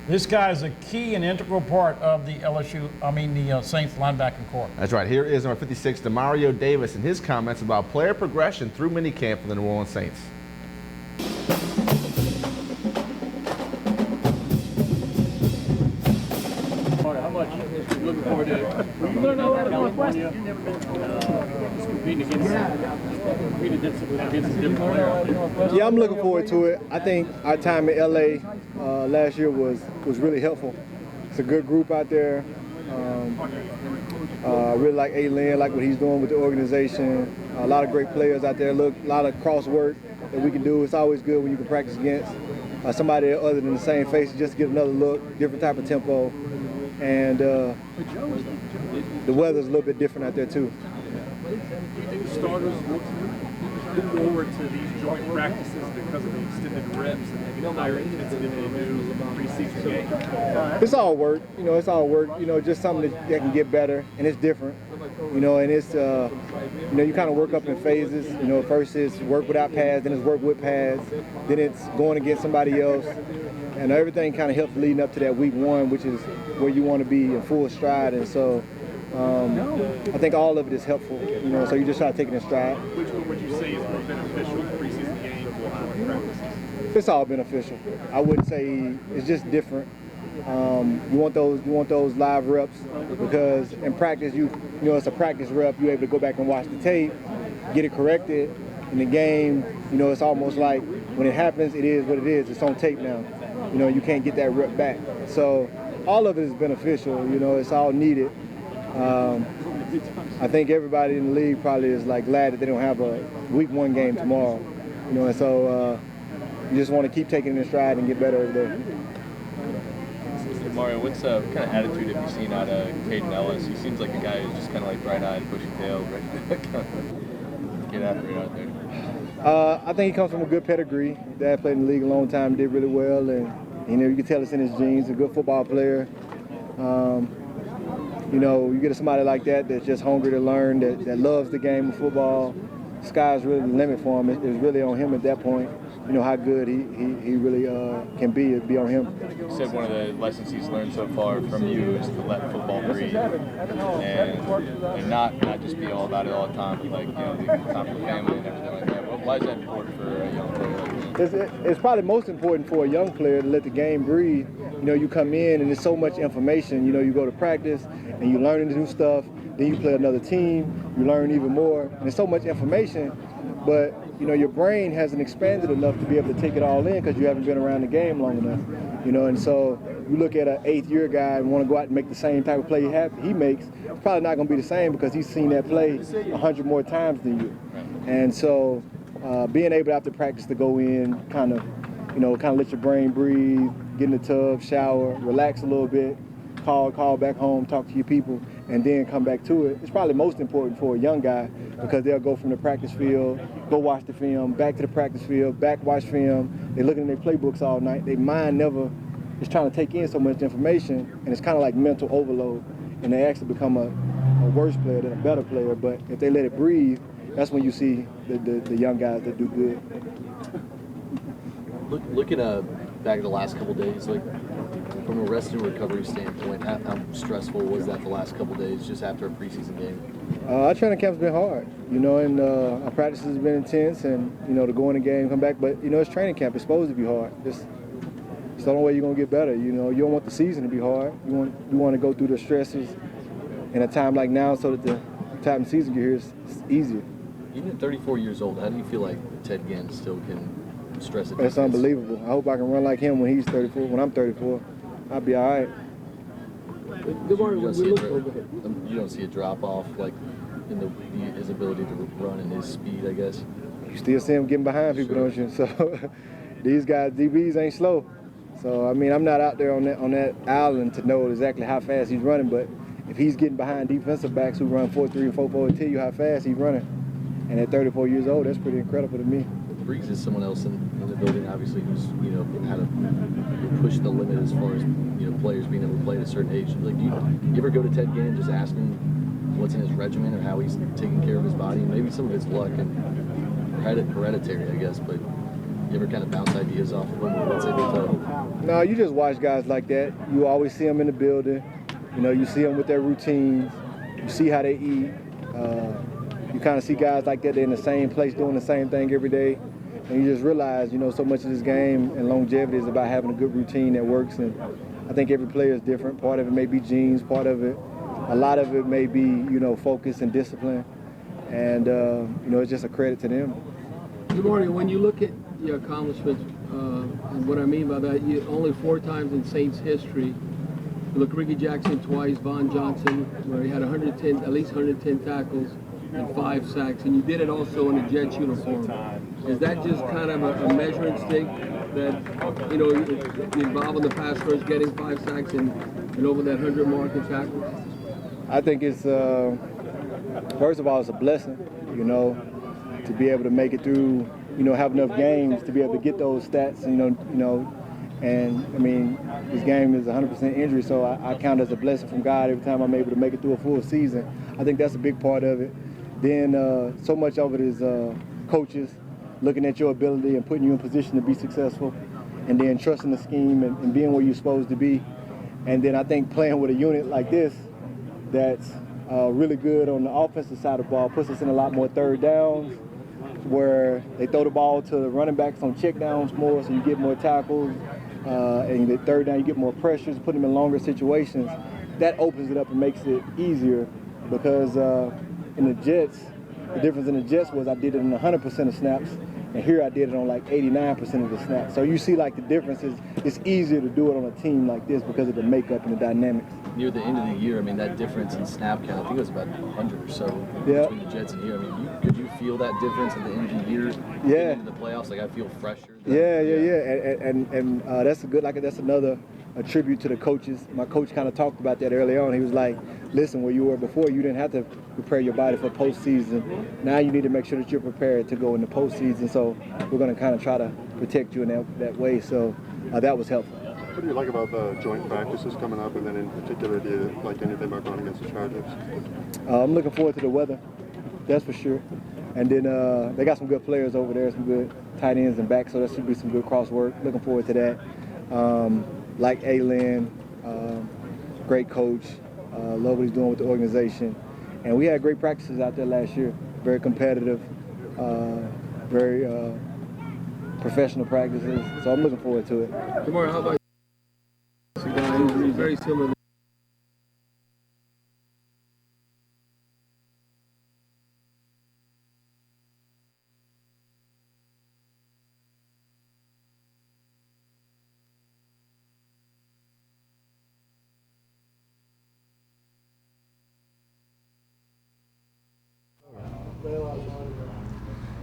This guy is a key and integral part of the Saints linebacking core. That's right. Here is number 56, Demario Davis, and his comments about player progression through minicamp for the New Orleans Saints. How much you looking forward to? You learn all that at Northwestern. You've never been competing against a different player. Yeah, I'm looking forward to it. I think our time in LA last year was really helpful. It's a good group out there. I really like A-Lin, like what he's doing with the organization. A lot of great players out there. Look, a lot of cross work that we can do. It's always good when you can practice against somebody other than the same face, just to get another look, different type of tempo. And the weather's a little bit different out there too. Do you think starters look forward to these joint practices because of the extended reps and maybe higher intensity than they do preseason game? It's all work, you know. It's all work, you know. Just something that can get better, and it's different, you know. And it's, you know, you kind of work up in phases. You know, first it's work without pads, then it's work with pads, then it's going against somebody else, and everything kind of helps leading up to that week one, which is where you want to be in full stride. And so I think all of it is helpful, you know, so you just try to take it in stride. Which one would you say is more beneficial, the preseason game or practices? It's all beneficial. I wouldn't say it's just different. You want those live reps because in practice, you know it's a practice rep. You're able to go back and watch the tape, get it corrected. In the game, you know, it's almost like when it happens, it is what it is. It's on tape now. You know, you can't get that rep back. So all of it is beneficial. You know, it's all needed. I think everybody in the league probably is like glad that they don't have a week 1 game tomorrow. You know, and so you just want to keep taking it in stride and get better every day. Mario, what kind of attitude have you seen out of Caden Ellis? He seems like a guy who's just kind of like bright-eyed, bushy-tailed, right? Get after it out there. I think he comes from a good pedigree. Dad played in the league a long time, did really well, and you know you can tell it's in his genes. A good football player. You know, you get somebody like that that's just hungry to learn, that loves the game of football. The sky's really the limit for him. It's really on him at that point. You know how good he really can be. It'd be on him. You said one of the lessons he's learned so far from you is to let football breathe and not just be all about it all the time, but like, you know, the time for family and everything like that. Why is that important for a young player like that? It's probably most important for a young player to let the game breathe. You know, you come in and there's so much information. You know, you go to practice and you learn new stuff. Then you play another team, you learn even more. And there's so much information, but you know, your brain hasn't expanded enough to be able to take it all in because you haven't been around the game long enough. You know, and so you look at an 8th-year guy and want to go out and make the same type of play he makes. It's probably not going to be the same because he's seen that play 100 more times than you. And so being able after practice to go in, kind of let your brain breathe, get in the tub, shower, relax a little bit, call back home, talk to your people, and then come back to it. It's probably most important for a young guy because they'll go from the practice field, go watch the film, back to the practice field, back watch film. They're looking at their playbooks all night. Their mind never is trying to take in so much information, and it's kind of like mental overload, and they actually become a worse player than a better player. But if they let it breathe, that's when you see the young guys that do good. Looking back at the last couple days, like from a rest and recovery standpoint, how stressful was that the last couple days just after a preseason game? Our training camp's been hard, you know, and our practices have been intense, and you know, to go in the game, come back. But you know, it's training camp. It's supposed to be hard. It's the only way you're gonna get better. You know, you don't want the season to be hard. You want to go through the stresses in a time like now, so that the time the season get here is easier. Even at 34 years old, how do you feel like Ted Ginn still can stress it? It's unbelievable. I hope I can run like him when he's 34. When I'm 34, I'll be all right. You don't see a drop off like in his ability to run and his speed, I guess. You still see him getting behind people, don't you? So these guys, DBs, ain't slow. So I mean, I'm not out there on that island to know exactly how fast he's running, but if he's getting behind defensive backs who run 4.3 and 4.4, and tell you how fast he's running. And at 34 years old, that's pretty incredible to me. Brees is someone else in the building, obviously, who's had to push the limit as far as players being able to play at a certain age. Like, do you ever go to Ted Ginn and just ask him what's in his regimen or how he's taking care of his body? Maybe some of it's luck and hereditary, I guess. But you ever kind of bounce ideas off of him or what's able to? No, you just watch guys like that. You always see them in the building. You know, you see them with their routines. You see how they eat. You kind of see guys like that, they're in the same place doing the same thing every day. And you just realize, so much of this game and longevity is about having a good routine that works. And I think every player is different. Part of it may be genes, part of it, a lot of it may be, focus and discipline. And, it's just a credit to them. Good morning. When you look at your accomplishments, and what I mean by that, only 4 times in Saints history, you look Ricky Jackson twice, Von Johnson, where he had at least 110 tackles and 5 sacks, and you did it also in a Jets uniform. Is that just kind of a measuring stick that, you're involved in the pass rush, getting 5 sacks and over that 100 mark in tackles? I think it's, first of all, it's a blessing, to be able to make it through, have enough games to be able to get those stats, and I mean, this game is 100% injury, so I count it as a blessing from God every time I'm able to make it through a full season. I think that's a big part of it. Then so much of it is coaches looking at your ability and putting you in position to be successful, and then trusting the scheme and being where you're supposed to be. And then I think playing with a unit like this that's really good on the offensive side of the ball puts us in a lot more third downs, where they throw the ball to the running backs on checkdowns more, so you get more tackles, and the third down you get more pressures, put them in longer situations. That opens it up and makes it easier because in the Jets, the difference in the Jets was I did it in 100% of snaps, and here I did it on like 89% of the snaps. So you see like the difference is it's easier to do it on a team like this because of the makeup and the dynamics. Near the end of the year, I mean, that difference in snap count, I think it was about 100 or so between the Jets and here. I mean, could you feel that difference at the end of the year? Yeah. Into the playoffs, like I feel fresher. Yeah. And that's a good, that's another tribute to the coaches. My coach kind of talked about that early on. He was like, listen, where you were before, you didn't have to prepare your body for postseason. Now you need to make sure that you're prepared to go in the postseason. So we're going to kind of try to protect you in that way. So that was helpful. What do you like about the joint practices coming up, and then in particular, do you like anything about going against the Chargers? I'm looking forward to the weather, that's for sure. And then they got some good players over there, some good tight ends and backs, so that should be some good cross work. Looking forward to that. Like A-Lin, great coach, love what he's doing with the organization. And we had great practices out there last year, very competitive, very professional practices, so I'm looking forward to it. Tomorrow, how about injuries very similar?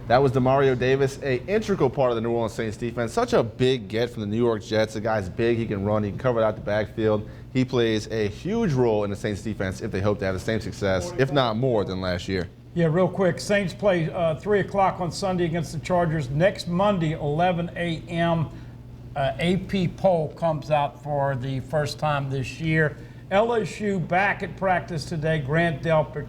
That was Demario Davis, an integral part of the New Orleans Saints defense. Such a big get from the New York Jets. The guy's big, he can run, he can cover out the backfield. He plays a huge role in the Saints defense if they hope to have the same success, if not more, than last year. Yeah, real quick. Saints play 3 o'clock on Sunday against the Chargers. Next Monday, 11 a.m., AP poll comes out for the first time this year. LSU back at practice today. Grant Delpit,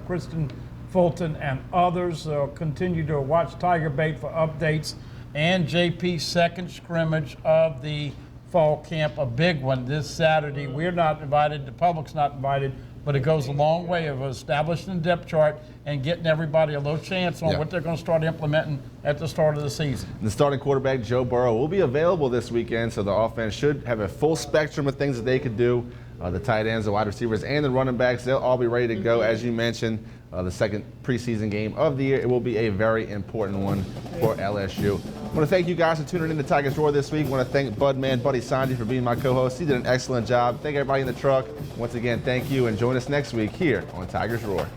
Kristen Fulton, and others. Continue to watch Tiger Bait for updates. And JP's second scrimmage of the fall camp, a big one this Saturday. We're not invited, the public's not invited, but it goes a long way of establishing a depth chart and getting everybody a little chance on what they're going to start implementing at the start of the season. The starting quarterback, Joe Burrow, will be available this weekend, so the offense should have a full spectrum of things that they could do. The tight ends, the wide receivers, and the running backs, they'll all be ready to go. As you mentioned, the second preseason game of the year, it will be a very important one for LSU. I want to thank you guys for tuning in to Tigers Roar this week. I want to thank Budman, Buddy Sanji, for being my co-host. He did an excellent job. Thank everybody in the truck. Once again, thank you, and join us next week here on Tigers Roar.